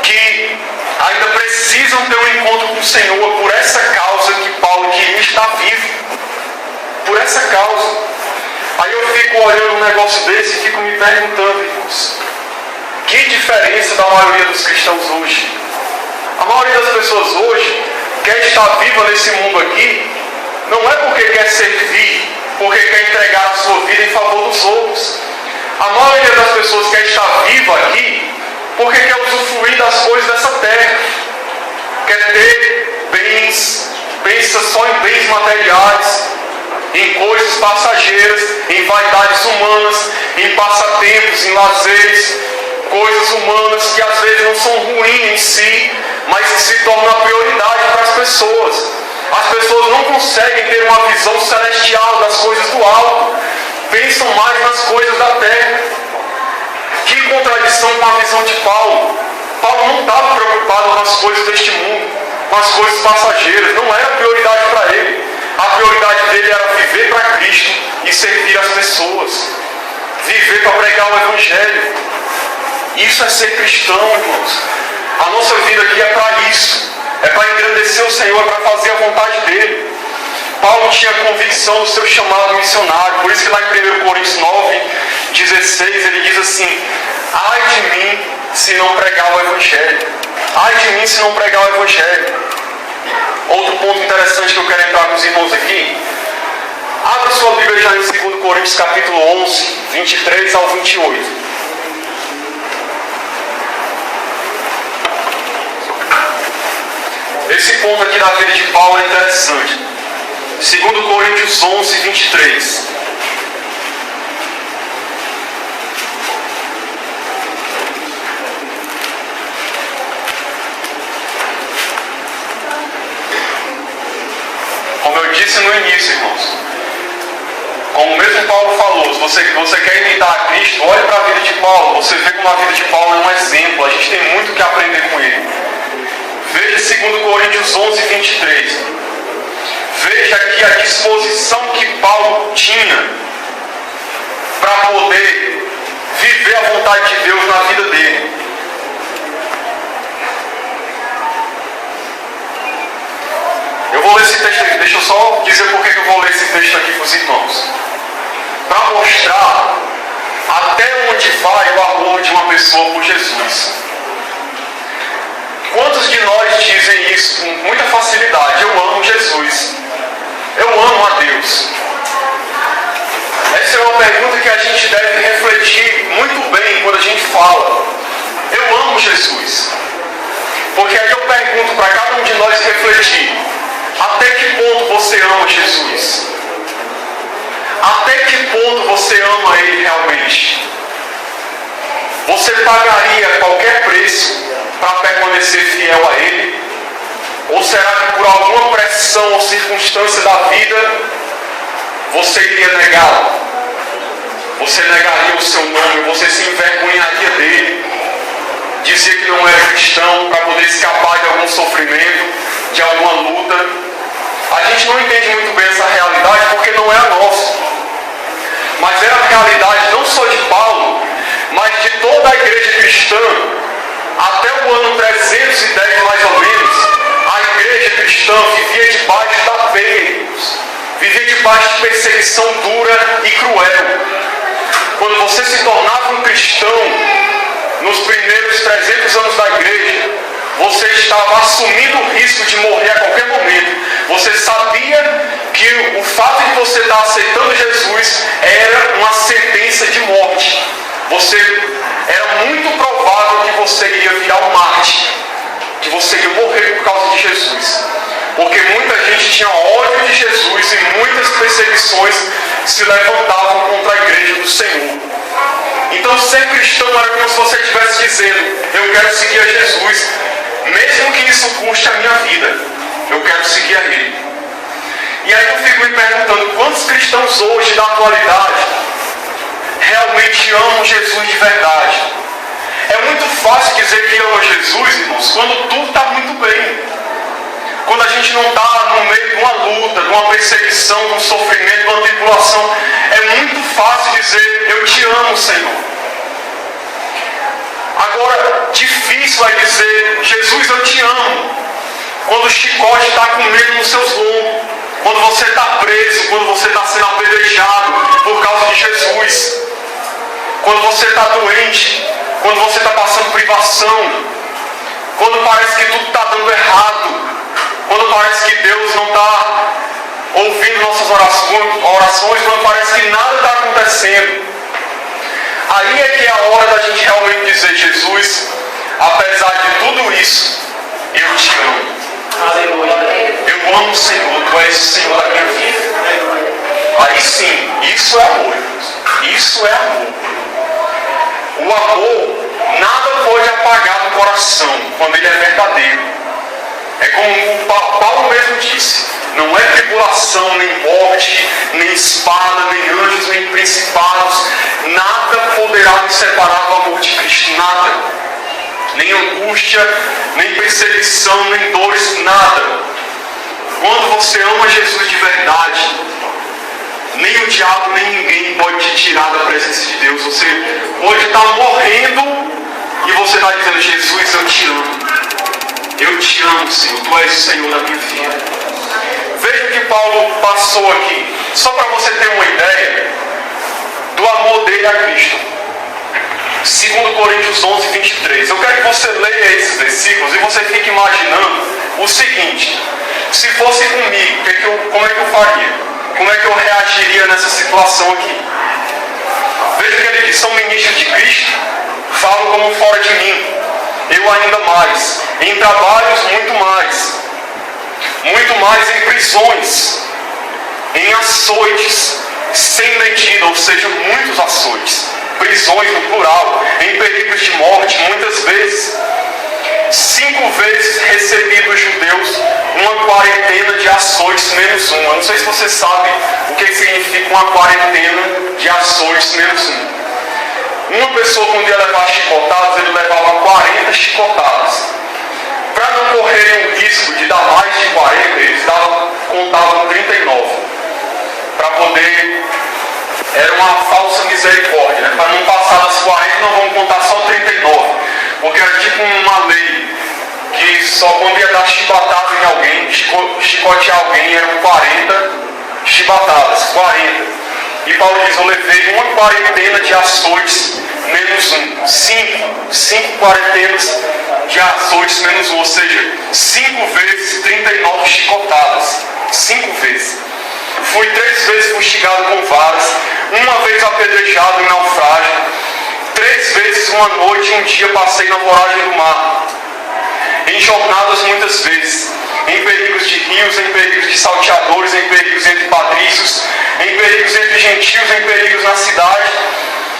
que ainda precisam ter um encontro com o Senhor. Por essa causa que Paulo queria estar vivo. Por essa causa. Aí eu fico olhando um negócio desse e fico me perguntando, irmãos, que diferença da maioria dos cristãos hoje? A maioria das pessoas hoje quer estar viva nesse mundo aqui, não é porque quer servir, porque quer entregar a sua vida em favor dos outros. A maioria das pessoas quer estar viva aqui porque quer usufruir das coisas dessa terra. Quer ter bens, pensa só em bens materiais, em coisas passageiras, em vaidades humanas, em passatempos, em lazeres, coisas humanas que às vezes não são ruins em si, mas que se tornam a prioridade para as pessoas. As pessoas não conseguem ter uma visão celestial das coisas do alto, pensam mais nas coisas da terra. Que contradição com a visão de Paulo. Paulo não estava preocupado com as coisas deste mundo, com as coisas passageiras, não era prioridade para ele. A prioridade dele era viver para Cristo e servir as pessoas, viver para pregar o Evangelho. Isso é ser cristão, irmãos. A nossa vida aqui é para isso. É para engrandecer o Senhor, é para fazer a vontade dEle. Paulo tinha convicção do seu chamado missionário. Por isso que lá em 1 Coríntios 9:16 ele diz assim: ai de mim se não pregar o Evangelho. Ai de mim se não pregar o Evangelho. Outro ponto interessante que eu quero entrar com os irmãos aqui. Abra sua Bíblia já em 2 Coríntios capítulo 11, 23 ao 28. Esse ponto aqui da vida de Paulo é interessante. 2 Coríntios 11, 23. Como eu disse no início, irmãos, como mesmo Paulo falou, se você quer imitar a Cristo, olhe para a vida de Paulo. Você vê como a vida de Paulo é um exemplo. A gente tem muito que aprender com ele. Veja 2 Coríntios 11, 23. Veja aqui a disposição que Paulo tinha para poder viver a vontade de Deus na vida dele. Eu vou ler esse texto aqui. Deixa eu só dizer por que eu vou ler esse texto aqui para os irmãos. Para mostrar até onde vai o amor de uma pessoa por Jesus. Quantos de nós dizem isso com muita facilidade? Eu amo Jesus. Eu amo a Deus. Essa é uma pergunta que a gente deve refletir muito bem quando a gente fala. Eu amo Jesus. Porque aí eu pergunto para cada um de nós refletir. Até que ponto você ama Jesus? Até que ponto você ama Ele realmente? Você pagaria qualquer preço para permanecer fiel a Ele? Ou será que por alguma pressão ou circunstância da vida você iria negá-lo? Você negaria o seu nome, você se envergonharia dele, dizia que não era cristão para poder escapar de algum sofrimento, de alguma luta. A gente não entende muito bem essa realidade porque não é a nossa. Mas é a realidade não só de Paulo, mas de toda a igreja cristã. Até o ano 310 mais ou menos, a igreja cristã vivia debaixo da peia, vivia debaixo de perseguição dura e cruel. Quando você se tornava um cristão, nos primeiros 300 anos da igreja, você estava assumindo o risco de morrer a qualquer momento. Você sabia que o fato de você estar aceitando Jesus era uma sentença de morte. Era muito provável que você iria virar um mártir. que você ia morrer por causa de Jesus. Porque muita gente tinha ódio de Jesus e muitas perseguições se levantavam contra a igreja do Senhor. Então ser cristão era como se você estivesse dizendo: eu quero seguir a Jesus, mesmo que isso custe a minha vida, eu quero seguir a Ele. E aí eu fico me perguntando, quantos cristãos hoje, da atualidade, realmente amam Jesus de verdade? É muito fácil dizer que ama Jesus, irmãos, quando tudo está muito bem. Quando a gente não está no meio de uma luta, de uma perseguição, de um sofrimento, de uma tribulação, é muito fácil dizer: eu te amo, Senhor. Agora, difícil é dizer: Jesus, eu te amo, quando o chicote está comendo nos seus lombos, quando você está preso, quando você está sendo apedrejado por causa de Jesus, quando você está doente, quando você está passando privação, quando parece que tudo está dando errado, quando parece que Deus não está ouvindo nossas orações, quando parece que nada está acontecendo. Aí é que é a hora da gente realmente dizer: Jesus, apesar de tudo isso, eu te amo. Aleluia. Eu amo o Senhor, Tu és o Senhor da minha vida. Aí sim, isso é amor. Isso é amor. O amor, nada pode apagar no coração quando ele é verdadeiro. É como o Paulo mesmo disse: não é tribulação, nem morte, nem espada, nem anjos, nem principados, nada poderá nos separar do amor de Cristo, nada. Nem angústia, nem perseguição, nem dores, nada. Quando você ama Jesus de verdade, nem o diabo, nem ninguém pode te tirar da presença de Deus. Você pode estar morrendo e você está dizendo: Jesus, eu te amo. Eu te amo, Senhor. Tu és o Senhor da minha vida. Veja o que Paulo passou aqui. Só para você ter uma ideia do amor dele a Cristo. 2 Coríntios 11, 23. Eu quero que você leia esses versículos e você fique imaginando o seguinte: se fosse comigo, como é que eu faria? Como é que eu reagiria nessa situação aqui? Veja que ele diz: são ministros de Cristo, falo como fora de mim. Eu ainda mais, em trabalhos muito mais em prisões, em açoites, sem medida, ou seja, muitos açoites, prisões no plural, em perigos de morte, muitas vezes. 5 vezes recebi dos judeus uma quarentena de açoites menos 1. Eu não sei se você sabe o que significa uma quarentena de açoites menos 1. Uma pessoa, quando ia levar chicotadas, ele levava 40 chicotadas. Para não correrem o risco de dar mais de 40, eles contavam 39. Para poder... Era uma falsa misericórdia, né? Para não passar das 40, não vamos contar só 39. Porque era tipo uma lei que só quando ia dar chibatada em alguém, chicotear alguém, eram 40 chibatadas, 40. E Paulo diz: eu levei uma quarentena de açoites menos 1. 5 quarentenas de açoites menos 1. Ou seja, 5 vezes 39 chicotadas. 5 vezes. Fui 3 vezes fustigado com varas. 1 vez apedrejado em naufrágio. 3 vezes uma noite e um dia passei na voragem do mar. Em jornadas muitas vezes. Em perigos de rios, em perigos de salteadores, em perigos entre patrícios, em perigos entre gentios, em perigos na cidade,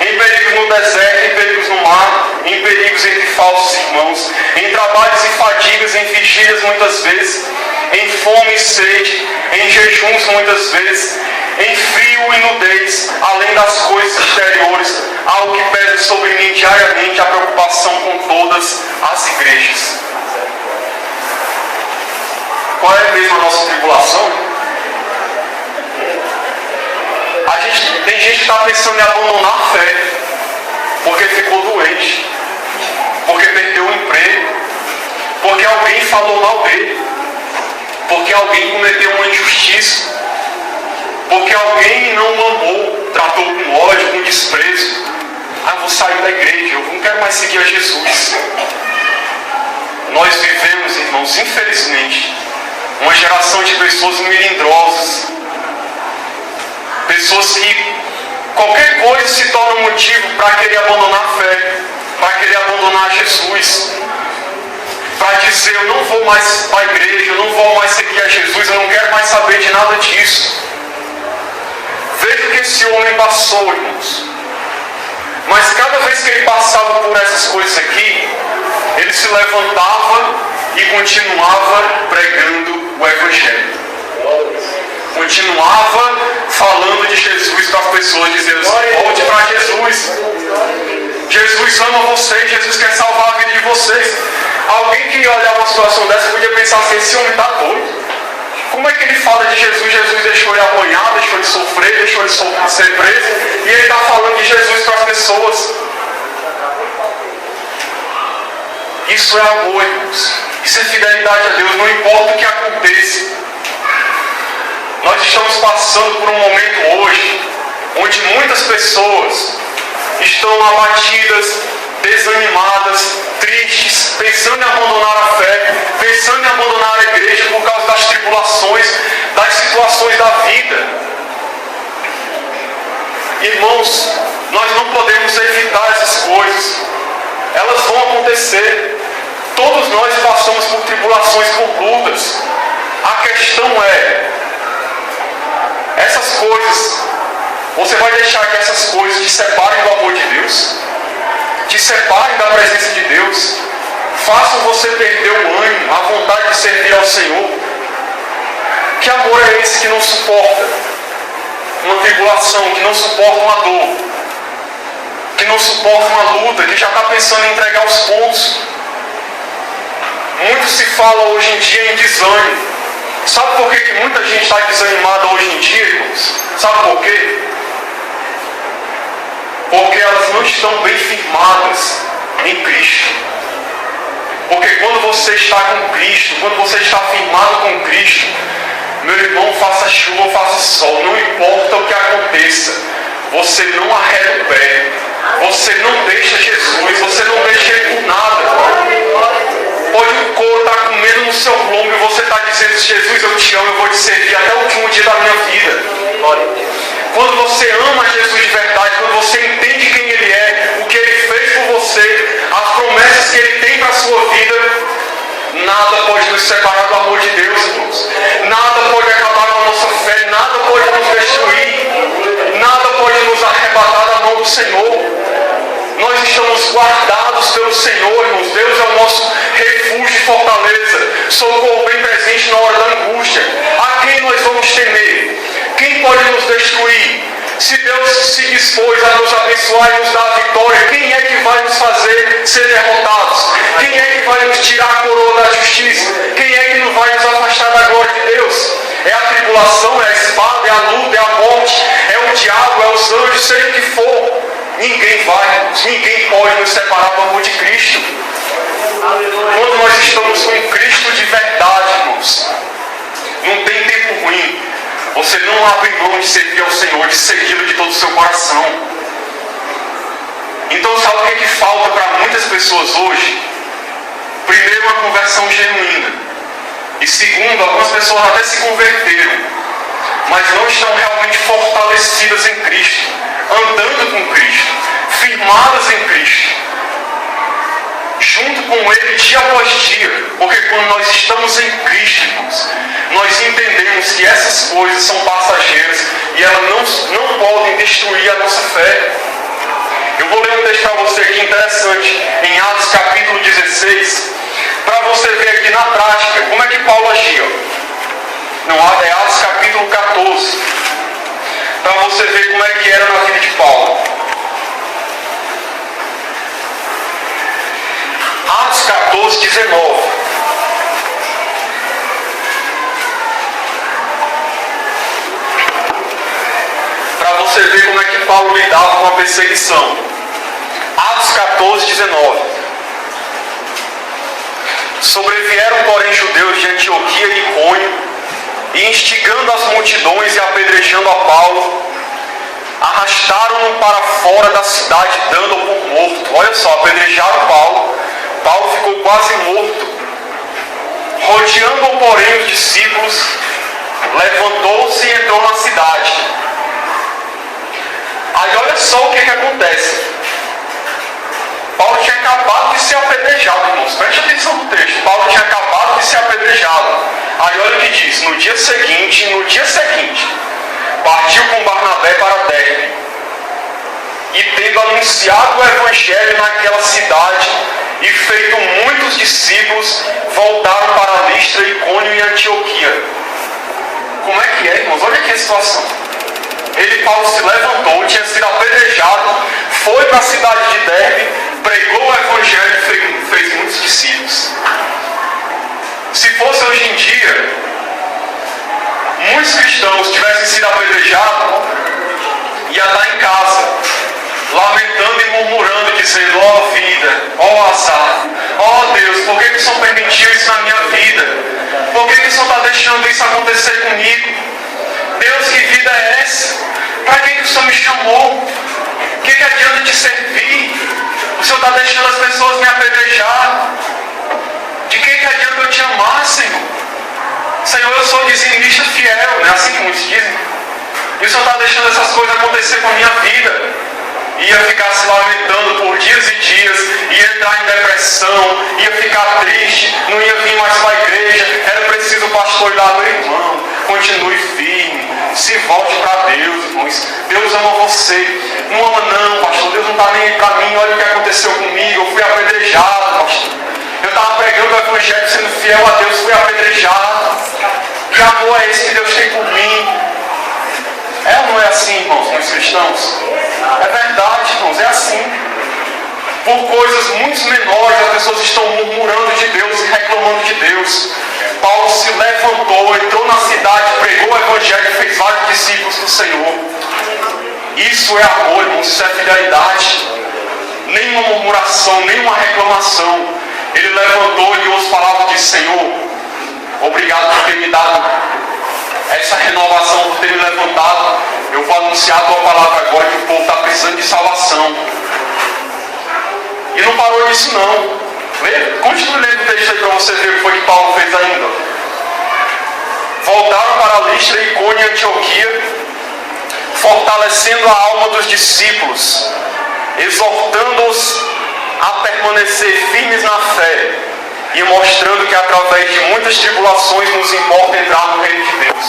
em perigos no deserto, em perigos no mar, em perigos entre falsos irmãos, em trabalhos e fadigas, em vigílias muitas vezes, em fome e sede, em jejuns muitas vezes, em frio e nudez, além das coisas exteriores, algo que pesa sobre mim diariamente, a preocupação com todas as igrejas. Qual é mesmo a nossa tribulação? Tem gente que está pensando em abandonar a fé, porque ficou doente, porque perdeu o emprego, porque alguém falou mal dele, porque alguém cometeu uma injustiça, porque alguém não o amou, tratou com ódio, com desprezo. Eu vou sair da igreja, eu não quero mais seguir a Jesus. Nós vivemos, irmãos, infelizmente, uma geração de pessoas melindrosas, pessoas que qualquer coisa se torna motivo para querer abandonar a fé, para querer abandonar Jesus, para dizer: eu não vou mais para a igreja, eu não vou mais seguir a Jesus, eu não quero mais saber de nada disso. Veja o que esse homem passou, irmãos. Mas cada vez que ele passava por essas coisas aqui, ele se levantava e continuava pregando o Evangelho. Continuava falando de Jesus para as pessoas, dizendo assim: volte para Jesus. Jesus ama vocês, Jesus quer salvar a vida de vocês. Alguém que olhar uma situação dessa podia pensar assim: esse homem está doido. Como é que ele fala de Jesus? Jesus deixou ele apanhar, deixou ele sofrer, deixou ele ser preso, e ele está falando de Jesus para as pessoas. Isso é amor, irmãos. Isso é fidelidade a Deus, não importa o que aconteça. Nós estamos passando por um momento hoje onde muitas pessoas estão abatidas, desanimadas, tristes, pensando em abandonar a fé, pensando em abandonar a igreja por causa das tribulações, das situações da vida. Irmãos, nós não podemos evitar essas coisas. Elas vão acontecer. Todos nós passamos por tribulações, por lutas. A questão é: essas coisas, você vai deixar que essas coisas te separem do amor de Deus? Te separem da presença de Deus? Façam você perder o ânimo, a vontade de servir ao Senhor? Que amor é esse que não suporta uma tribulação, que não suporta uma dor, que não suporta uma luta, que já está pensando em entregar os pontos? Muito se fala hoje em dia em desânimo. Sabe por que muita gente está desanimada hoje em dia, irmãos? Sabe por quê? Porque elas não estão bem firmadas em Cristo. Porque quando você está com Cristo, quando você está firmado com Cristo, meu irmão, faça chuva, faça sol, não importa o que aconteça, você não arreda o pé, você não deixa Jesus, você não deixa Ele por nada. Pode o couro estar com medo no seu lombo e você está dizendo: Jesus, eu te amo, eu vou te servir até o último dia da minha vida. Quando você ama Jesus de verdade, quando você entende quem Ele é, o que Ele fez por você, as promessas que Ele tem para a sua vida, nada pode nos separar do amor de Deus, irmãos. Nada pode acabar com a nossa fé, nada pode nos destruir, nada pode nos arrebatar da mão do Senhor. Nós estamos guardados pelo Senhor, irmãos. Deus é o nosso refúgio e fortaleza, socorro bem presente na hora da angústia. A quem nós vamos temer? Quem pode nos destruir? Se Deus se dispôs a nos abençoar e nos dar a vitória, quem é que vai nos fazer ser derrotados? Quem é que vai nos tirar a coroa da justiça? Quem é que não vai nos afastar da glória de Deus? É a tribulação, é a espada, é a luta, é a morte, é o diabo, é os anjos, seja o que for. Ninguém vai, ninguém pode nos separar do amor de Cristo. Quando nós estamos com Cristo de verdade, irmãos, não tem tempo ruim. Você não abre mão de servir ao Senhor, de segui-lo de todo o seu coração. Então, sabe o que falta para muitas pessoas hoje? Primeiro, uma conversão genuína. E segundo, algumas pessoas até se converteram, mas não estão realmente fortalecidas em Cristo, andando com Cristo, firmadas em Cristo, junto com Ele dia após dia. Porque quando nós estamos em Cristo, irmãos, nós entendemos que essas coisas são passageiras e elas não podem destruir a nossa fé. Eu vou ler um texto para você aqui interessante, em Atos capítulo 16, para você ver aqui na prática como é que Paulo agia. Não, é Atos capítulo 14, para você ver como é que era na vida de Paulo. Atos 14, 19. Para você ver como é que Paulo lidava com a perseguição. Atos 14, 19. Sobrevieram, porém, judeus de Antioquia e Icônio, e instigando as multidões e apedrejando a Paulo, arrastaram-no para fora da cidade, dando-o por morto. Olha só, apedrejaram Paulo. Paulo ficou quase morto. Rodeando-o, porém, os discípulos, levantou-se e entrou na cidade. Aí olha só o que acontece. Paulo tinha acabado de ser apedrejado, irmãos. Preste atenção no texto. Paulo tinha acabado de ser apedrejado. Aí olha o que diz. No dia seguinte, partiu com Barnabé para Derbe. E tendo anunciado o evangelho naquela cidade e feito muitos discípulos, voltaram para Listra, Icônio e Antioquia. Como é que é, irmãos? Olha aqui a situação. Paulo se levantou, tinha sido apedrejado, foi para a cidade de Derbe, pregou o evangelho e fez muitos discípulos. Se fosse hoje em dia, muitos cristãos tivessem sido apedrejados, ia estar em casa, lamentando e murmurando, dizendo: ó vida, ó azar, ó Deus, por que o Senhor permitiu isso na minha vida? Por que o Senhor está deixando isso acontecer comigo? Deus, que vida é essa? Para que o Senhor me chamou? O que adianta te servir? O Senhor está deixando as pessoas me apedrejar. De que adianta eu te amar, Senhor? Senhor, eu sou dizimista fiel, não é assim que muitos dizem? E o Senhor está deixando essas coisas acontecer com a minha vida. Ia ficar se lamentando por dias e dias, ia entrar em depressão, ia ficar triste, não ia vir mais para a igreja. Era preciso o pastor ir lá: meu irmão, continue firme, se volte para Deus, irmãos. Deus ama você. Não ama não, pastor, Deus não está nem aí para mim. Olha o que aconteceu comigo, eu fui apedrejado, pastor. Eu estava pregando o evangelho, sendo fiel a Deus, fui apedrejado. Que amor é esse que Deus tem por mim? É ou não é assim, irmãos, nós cristãos? É verdade, irmãos, é assim. Por coisas muito menores, as pessoas estão murmurando de Deus e reclamando de Deus. Paulo se levantou, entrou na cidade, pregou o evangelho e fez vários discípulos do Senhor. Isso é amor, irmãos, isso é fidelidade. Nenhuma murmuração, nenhuma reclamação. Ele levantou e ouviu as palavras de: Senhor, obrigado por ter me dado essa renovação, por ter me levantado. Eu vou anunciar a tua palavra agora, que o povo está precisando de salvação. E não parou nisso não. Continue lendo o texto aí para você ver o que foi que Paulo fez ainda. Voltaram para Listra, Icônio e Antioquia, fortalecendo a alma dos discípulos, exortando-os a permanecer firmes na fé e mostrando que através de muitas tribulações nos importa entrar no reino de Deus.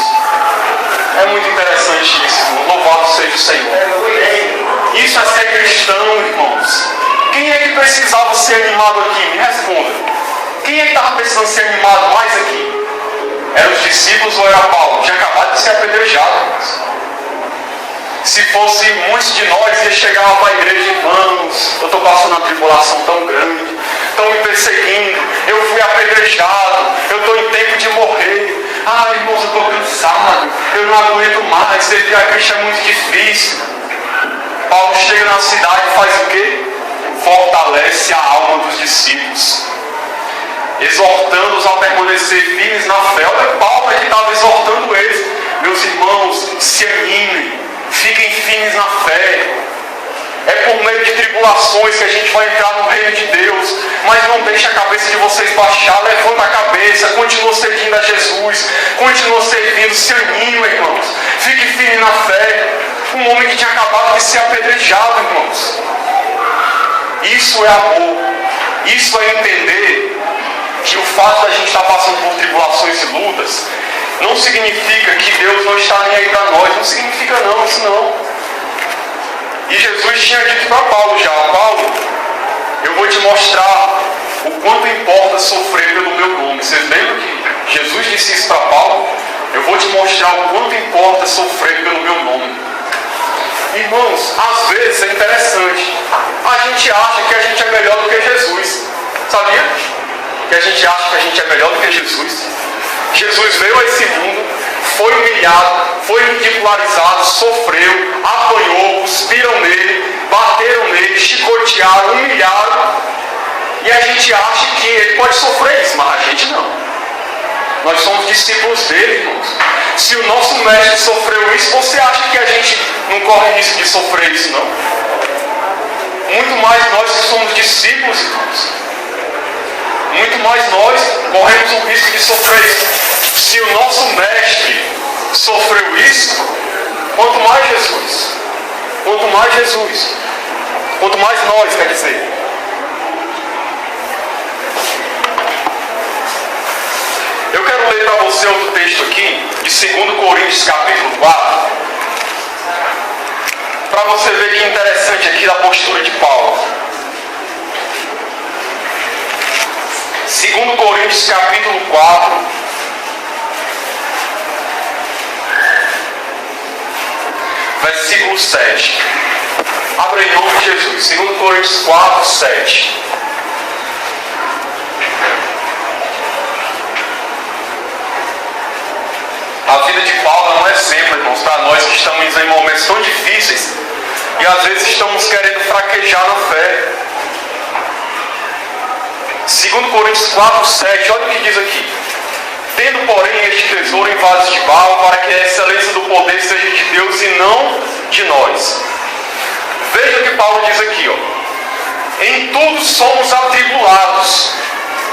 É muito interessante isso, irmão. Louvado seja o Senhor. Isso é ser cristão, irmãos. Quem é que precisava ser animado aqui? Me responda. Quem é que estava precisando ser animado mais aqui? Eram os discípulos ou era Paulo? Tinha acabado de ser apedrejado, irmãos. Se fosse muitos de nós, ia chegar para a igreja: irmãos, eu estou passando uma tribulação tão grande, estão me perseguindo, eu fui apedrejado, eu estou em tempo de morrer. Ah, irmãos, eu estou cansado, eu não aguento mais, servir a Cristo é muito difícil. Paulo chega na cidade e faz o quê? Fortalece a alma dos discípulos, exortando-os a permanecer firmes na fé. Olha, Paulo é que estava exortando eles: meus irmãos, se animem, fiquem firmes na fé. É por meio de tribulações que a gente vai entrar no reino de Deus. Mas não deixe a cabeça de vocês baixar. Levanta a cabeça, continua servindo a Jesus, continua servindo, se anima, irmãos. Fique firme na fé. Um homem que tinha acabado de ser apedrejado, irmãos. Isso é amor. Isso é entender que o fato da gente estar passando por tribulações e lutas não significa que Deus não está nem aí para nós. Não significa não, isso não. E Jesus tinha dito para Paulo já: Paulo, eu vou te mostrar o quanto importa sofrer pelo meu nome. Vocês lembram que Jesus disse isso para Paulo? Eu vou te mostrar o quanto importa sofrer pelo meu nome. Irmãos, às vezes é interessante. A gente acha que a gente é melhor do que Jesus. Sabia? Que a gente acha que a gente é melhor do que Jesus. Jesus veio a esse mundo, foi humilhado, foi ridicularizado, sofreu, apanhou, cuspiram nele, bateram nele, chicotearam, humilharam. E a gente acha que ele pode sofrer isso, mas a gente não. Nós somos discípulos dele, irmãos. Se o nosso mestre sofreu isso, você acha que a gente não corre risco de sofrer isso, não? Muito mais nós que somos discípulos, irmãos. Muito mais nós corremos o risco de sofrer isso. Se o nosso mestre sofreu isso, quanto mais Jesus. Quanto mais Jesus. Quanto mais nós, quer dizer. você outro texto aqui, de 2 Coríntios capítulo 4, para você ver que interessante aqui da postura de Paulo. 2 Coríntios capítulo 4, versículo 7. Abra em nome de Jesus. 2 Coríntios 4, 7. A vida de Paulo é um exemplo, irmãos, para nós que estamos em momentos tão difíceis e às vezes estamos querendo fraquejar na fé. 2 Coríntios 4, 7, olha o que diz aqui. Tendo, porém, este tesouro em vasos de barro, para que a excelência do poder seja de Deus e não de nós. Veja o que Paulo diz aqui, ó. Em tudo somos atribulados,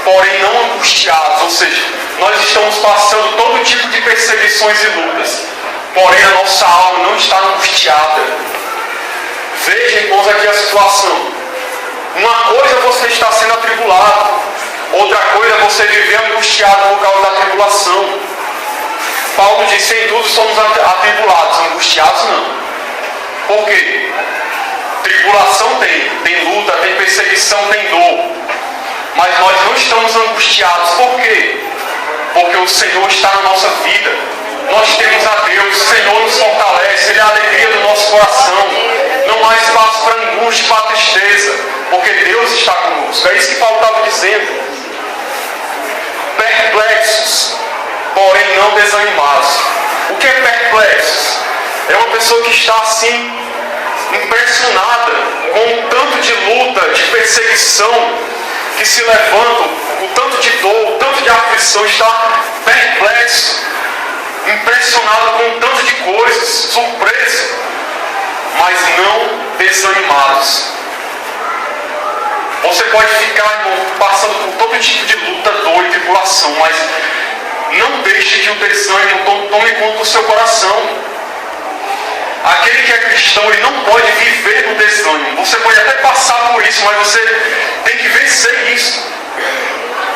porém não angustiados. Ou seja, nós estamos passando todo tipo de perseguições e lutas, porém a nossa alma não está angustiada. Veja, irmãos, aqui a situação. Uma coisa é você estar sendo atribulado, outra coisa é você viver angustiado por causa da tribulação. Paulo disse: em tudo somos atribulados, angustiados não. Por quê? Tribulação tem luta, tem perseguição, tem dor. Mas nós não estamos angustiados. Por quê? Porque o Senhor está na nossa vida. Nós temos a Deus, o Senhor nos fortalece, Ele é a alegria do nosso coração. Não há espaço para angústia e para tristeza, porque Deus está conosco. É isso que Paulo estava dizendo. Perplexos, porém não desanimados. O que é perplexos? É uma pessoa que está assim, impressionada com o tanto de luta, de perseguição que se levantam, o tanto de dor, o tanto de aflição, está perplexo, impressionado com o tanto de coisas, surpreso, mas não desanimados. Você pode ficar, irmão, passando por todo tipo de luta, dor e tribulação, mas não deixe que o desânimo tome conta do seu coração. Aquele que é cristão, ele não pode viver no desânimo. Você pode até passar por isso, mas você tem que vencer isso.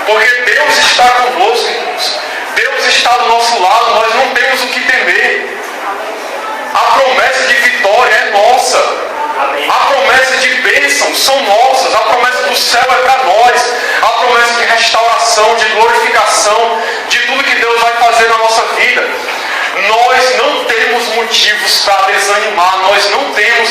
Porque Deus está conosco, irmãos. Deus está do nosso lado, nós não temos o que temer. A promessa de vitória é nossa. A promessa de bênção são nossas. A promessa do céu é para nós. A promessa de restauração, de glorificação, de tudo que Deus vai fazer na nossa vida. Nós não temos motivos para desanimar. Nós não temos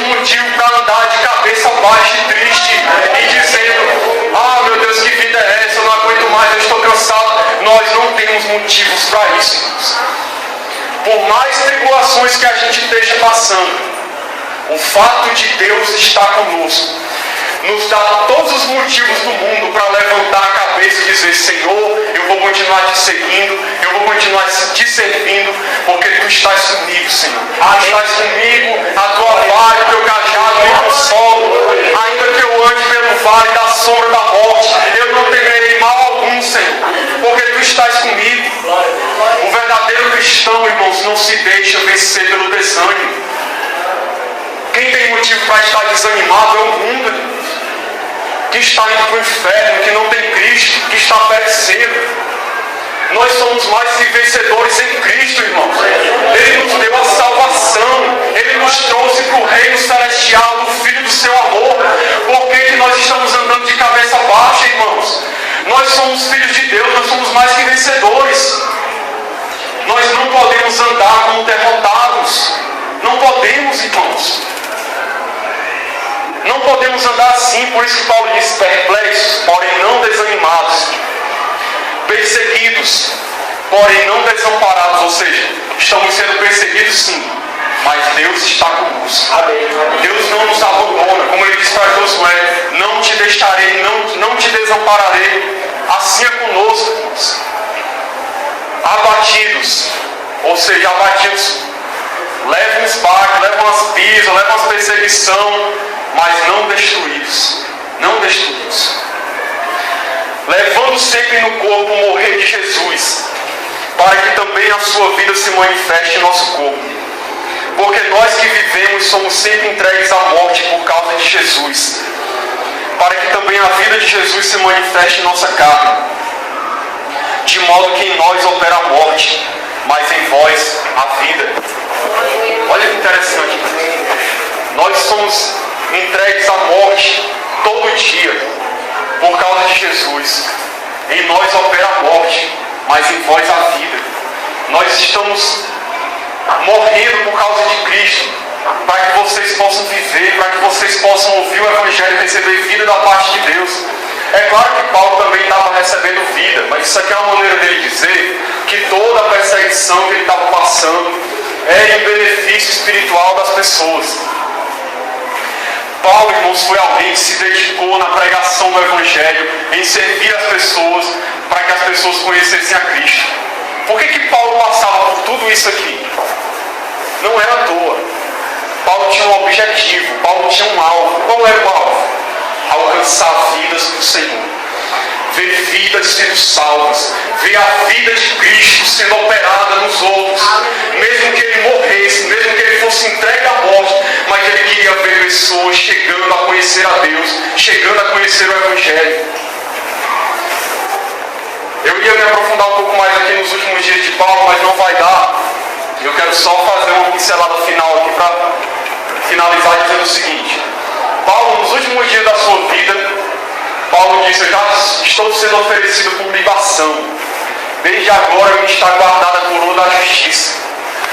motivo para andar de cabeça baixa e triste e dizendo: ah, meu Deus, que vida é essa? Eu não aguento mais, eu estou cansado. Nós não temos motivos para isso, irmãos. Por mais tribulações que a gente esteja passando, o fato de Deus estar conosco nos dá todos os motivos do mundo para levantar a cabeça e dizer: Senhor, eu vou continuar te seguindo, eu vou continuar te servindo, porque Tu estás comigo, Senhor. Tu estás comigo, a Tua vara, o Teu cajado me consola. Ainda que eu ande pelo vale da sombra da morte, eu não temerei mal algum, Senhor, porque Tu estás comigo. O verdadeiro cristão, irmãos, não se deixa vencer pelo desânimo. Quem tem motivo para estar desanimado é o mundo, irmãos, que está indo para o inferno, que não tem Cristo, que está perecendo. Nós somos mais que vencedores em Cristo, irmãos. Ele nos deu a salvação. Ele nos trouxe para o reino celestial do Filho do seu amor. Por que nós estamos andando de cabeça baixa, irmãos? Nós somos filhos de Deus, nós somos mais que vencedores. Nós não podemos andar como derrotados. Não podemos, irmãos. Não podemos andar assim. Por isso que Paulo diz: perplexos, porém não desanimados, perseguidos, porém não desamparados. Ou seja, estamos sendo perseguidos sim, mas Deus está conosco. Deus não nos abandona. Como Ele disse para Josué: não te deixarei, não te desampararei. Assim é conosco, irmãos. Abatidos, ou seja, abatidos, levam uns baques, levam umas pisas, levam umas perseguição, mas não destruídos. Não destruídos. Levando sempre no corpo o morrer de Jesus, para que também a sua vida se manifeste em nosso corpo. Porque nós que vivemos somos sempre entregues à morte por causa de Jesus, para que também a vida de Jesus se manifeste em nossa carne. de modo que em nós opera a morte, mas em vós a vida. Olha que interessante. Nós somos entregues à morte todo dia por causa de Jesus. Em nós opera a morte, mas em vós a vida. Nós estamos morrendo por causa de Cristo, para que vocês possam viver, para que vocês possam ouvir o Evangelho e receber vida da parte de Deus. É claro que Paulo também estava recebendo vida, mas isso aqui é uma maneira dele dizer que toda a perseguição que ele estava passando é em benefício espiritual das pessoas. Paulo, irmãos, foi alguém que se dedicou na pregação do Evangelho, em servir as pessoas, para que as pessoas conhecessem a Cristo. Por que Paulo passava por tudo isso aqui? Não era à toa. Paulo tinha um objetivo, Paulo tinha um alvo. Qual era o alvo? Alcançar vidas do Senhor. Ver vidas sendo salvas. Ver a vida de Cristo sendo operada nos outros. Mesmo que ele morresse, mesmo que ele fosse entregue à morte, mas ele queria ver pessoas chegando a conhecer a Deus, chegando a conhecer o Evangelho. Eu ia me aprofundar um pouco mais aqui nos últimos dias de Paulo, mas não vai dar. Eu quero só fazer uma pincelada final aqui para finalizar dizendo o seguinte. Paulo, nos últimos dias da sua vida, Paulo disse: eu já estou sendo oferecido por libação. Desde agora me está guardada a coroa da justiça.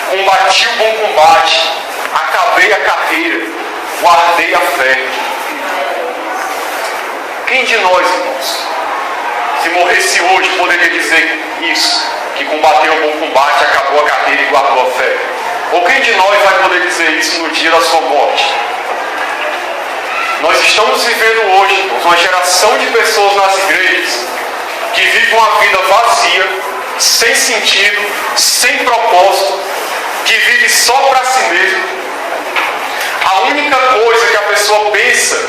Combati o bom combate, acabei a carreira, guardei a fé. Quem de nós, irmãos, se morresse hoje, poderia dizer isso? Que combateu o bom combate, acabou a carreira e guardou a fé? Ou quem de nós vai poder dizer isso no dia da sua morte? Nós estamos vivendo hoje, irmãos, uma geração de pessoas nas igrejas que vivem uma vida vazia, sem sentido, sem propósito, que vive só para si mesmo. A única coisa que a pessoa pensa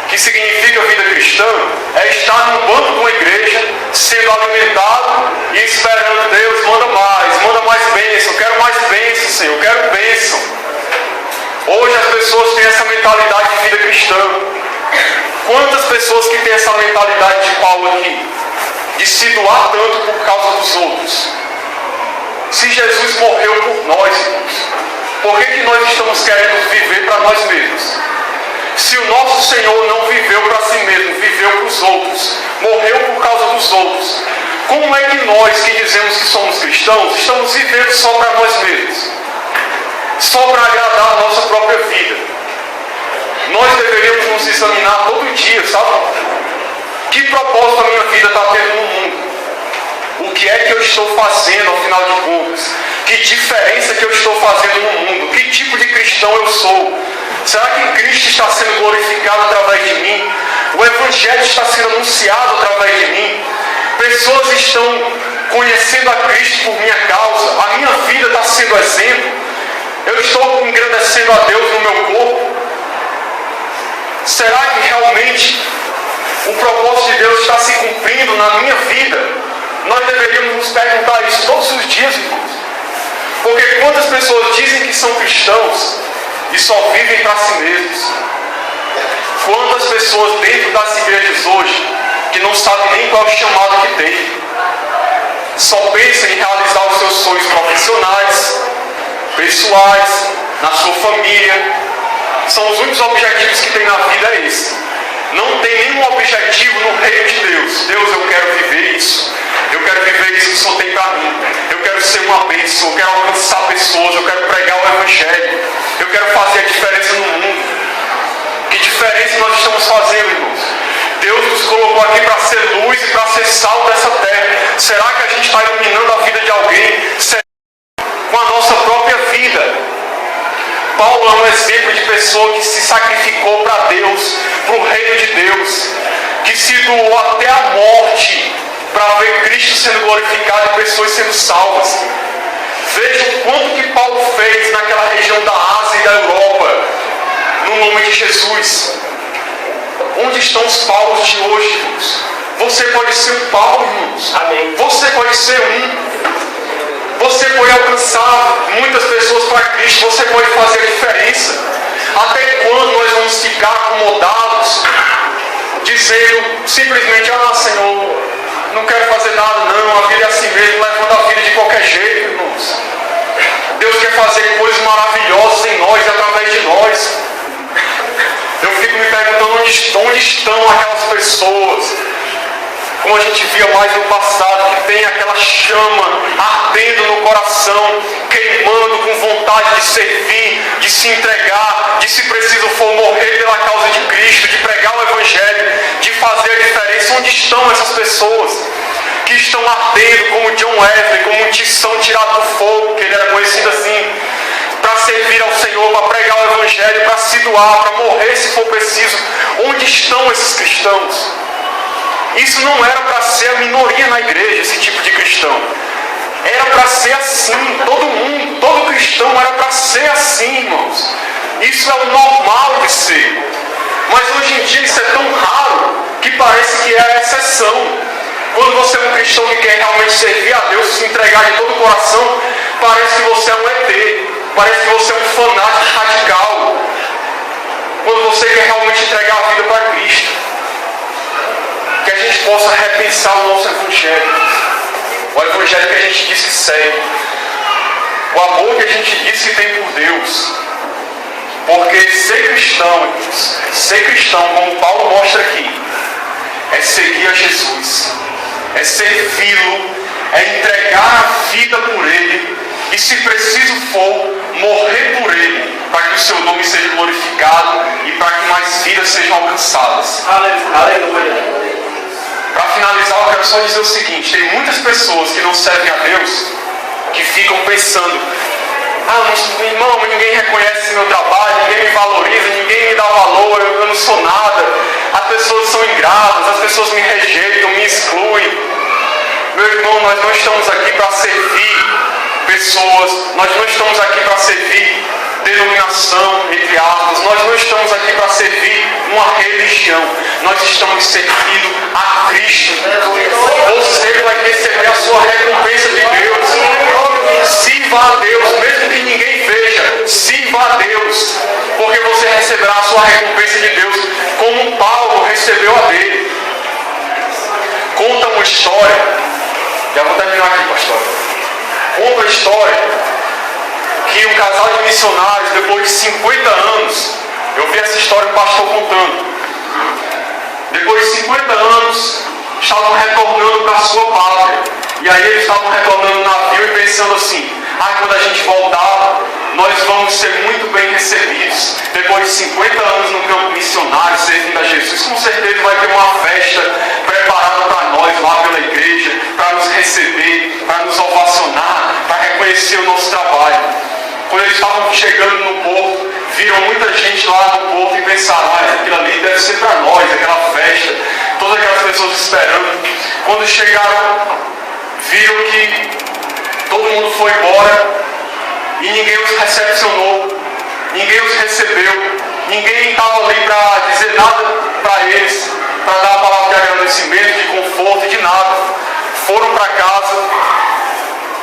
que significa vida cristã é estar no banco de uma igreja, sendo alimentado e esperando: Deus, manda mais bênção, eu quero mais bênção, Senhor, eu quero bênção. Hoje as pessoas têm essa mentalidade de vida cristã. Quantas pessoas que têm essa mentalidade de Paulo aqui, de se doar tanto por causa dos outros? Se Jesus morreu por nós, irmãos, por que nós estamos querendo viver para nós mesmos? Se o nosso Senhor não viveu para si mesmo, viveu para os outros, morreu por causa dos outros, como é que nós que dizemos que somos cristãos, estamos vivendo só para nós mesmos? Só para agradar a nossa própria vida? Nós deveríamos nos examinar todo dia, sabe? Que propósito a minha vida está tendo no mundo? O que é que eu estou fazendo ao final de contas? Que diferença que eu estou fazendo no mundo? Que tipo de cristão eu sou? Será que Cristo está sendo glorificado através de mim? O Evangelho está sendo anunciado através de mim? Pessoas estão conhecendo a Cristo por minha causa? A minha vida está sendo exemplo? Eu estou engrandecendo a Deus no meu corpo? Será que realmente o propósito de Deus está se cumprindo na minha vida? Nós deveríamos nos perguntar isso todos os dias, irmãos. Porque quantas pessoas dizem que são cristãos e só vivem para si mesmos? Quantas pessoas dentro das igrejas hoje que não sabem nem qual é o chamado que tem, só pensam em realizar os seus sonhos profissionais, pessoais, na sua família? São os únicos objetivos que tem na vida, é esse. Não tem nenhum objetivo no reino de Deus. Deus, eu quero viver isso. Eu quero viver isso que o Senhor tem para mim. Eu quero ser uma bênção. Eu quero alcançar pessoas. Eu quero pregar o Evangelho. Eu quero fazer a diferença no mundo. Que diferença nós estamos fazendo, irmãos? Deus nos colocou aqui para ser luz e para ser sal dessa terra. Será que a gente está iluminando a vida de alguém? Será com a nossa própria vida? Paulo é um exemplo de pessoa que se sacrificou para Deus, para o reino de Deus, que se doou até a morte para ver Cristo sendo glorificado e pessoas sendo salvas. Veja o quanto que Paulo fez naquela região da Ásia e da Europa, no nome de Jesus. Onde estão os Paulos de hoje, irmãos? Você pode ser um Paulo, irmãos. Amém. Você pode ser um. Você pode alcançar muitas pessoas para Cristo. Você pode fazer a diferença. Até quando nós vamos ficar acomodados, dizendo simplesmente: ah, Senhor, não quero fazer nada não, a vida é assim mesmo, levando a vida de qualquer jeito, irmãos. Deus quer fazer coisas maravilhosas em nós, através de nós. Eu fico me perguntando onde estão aquelas pessoas, como a gente via mais no passado, que tem aquela chama ardendo no coração, queimando com vontade de servir, de se entregar, de, se preciso for, morrer pela causa de Cristo, de pregar o Evangelho, de fazer a diferença. Onde estão essas pessoas que estão ardendo, como John Wesley, como um tição tirado do fogo, que ele era conhecido assim, para servir ao Senhor, para pregar o Evangelho, para se doar, para morrer se for preciso? Onde estão esses cristãos? Isso não era para ser a minoria na igreja, esse tipo de cristão. Era para ser assim, todo mundo, todo cristão era para ser assim, irmãos. Isso é o normal de ser. Mas hoje em dia isso é tão raro que parece que é a exceção. Quando você é um cristão que quer realmente servir a Deus, se entregar de todo o coração, parece que você é um ET, parece que você é um fanático radical. Quando você quer realmente entregar a vida para Cristo, que a gente possa repensar o nosso Evangelho, o Evangelho que a gente diz que segue, o amor que a gente diz que tem por Deus. Porque ser cristão, como Paulo mostra aqui, é seguir a Jesus, é servi-lo, é entregar a vida por Ele, e se preciso for, morrer por Ele, para que o seu nome seja glorificado e para que mais vidas sejam alcançadas. Aleluia. Para finalizar, eu quero só dizer o seguinte: tem muitas pessoas que não servem a Deus, que ficam pensando: mas, irmão, ninguém reconhece meu trabalho, ninguém me valoriza, ninguém me dá valor, eu não sou nada, as pessoas são ingratas, as pessoas me rejeitam, me excluem. Meu irmão, nós não estamos aqui para servir pessoas, nós não estamos aqui para servir denominação, entre aspas, nós não estamos aqui para servir uma religião, nós estamos servindo a Cristo. Você vai receber a sua recompensa de Deus. Sirva a Deus, mesmo que ninguém veja, sirva a Deus, porque você receberá a sua recompensa de Deus, como Paulo recebeu a dele. Conta uma história, já vou terminar aqui, pastor. Conta a história que um casal de missionários, depois de 50 anos, eu vi essa história o pastor contando, depois de 50 anos, estavam retornando para a sua pátria. E aí eles estavam retornando no navio e pensando assim: quando a gente voltar, nós vamos ser muito bem recebidos. Depois de 50 anos no campo missionário, servindo a Jesus, com certeza vai ter uma festa preparada para nós lá pela igreja, para nos receber, para nos ovacionar, para reconhecer o nosso trabalho. Quando eles estavam chegando no porto, viram muita gente lá no porto e pensaram: aquilo ali deve ser para nós, aquela festa, todas aquelas pessoas esperando. Quando chegaram, viram que todo mundo foi embora e ninguém os recepcionou, ninguém os recebeu, ninguém estava ali para dizer nada para eles, para dar uma palavra de agradecimento, de conforto, de nada. Foram para casa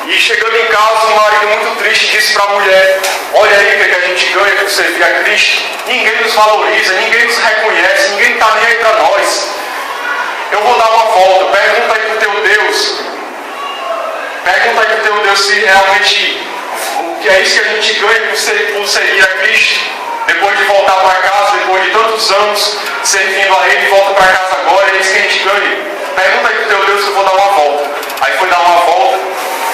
e, chegando em casa, o marido, muito triste, disse para a mulher: olha aí o que a gente ganha por servir a Cristo, ninguém nos valoriza, ninguém nos reconhece, ninguém está nem aí para nós. Eu vou dar uma volta, pergunta aí para o teu Deus. Pergunta aí para o teu Deus se realmente é isso que a gente ganha por servir a Cristo. Depois de voltar para casa, depois de tantos anos servindo a Ele, volta para casa agora, é isso que a gente ganha. Pergunta aí para o teu Deus que eu vou dar uma volta. Aí foi dar uma volta.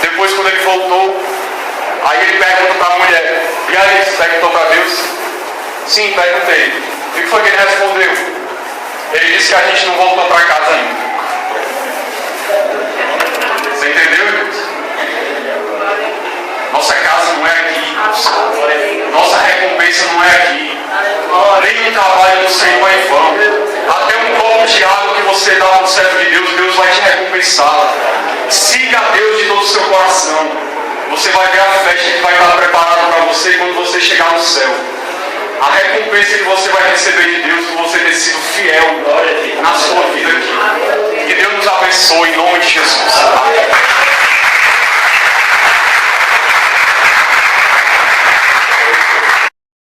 Depois, quando ele voltou, aí ele pergunta para a mulher: e aí, você perguntou para Deus? Sim, perguntei. O que foi que ele respondeu? Ele disse que a gente não voltou para casa ainda. Você entendeu, irmãos? Nossa casa não é aqui. Nossa recompensa não é aqui. Nem o trabalho do Senhor é em vão. Até um copo de água que você dá ao servo de Deus, Deus vai te recompensar. Siga a Deus de todo o seu coração. Você vai ver a festa que vai estar preparada para você quando você chegar no céu. A recompensa que você vai receber de Deus por você ter sido fiel na sua vida aqui. Que Deus nos abençoe em nome de Jesus. Amém.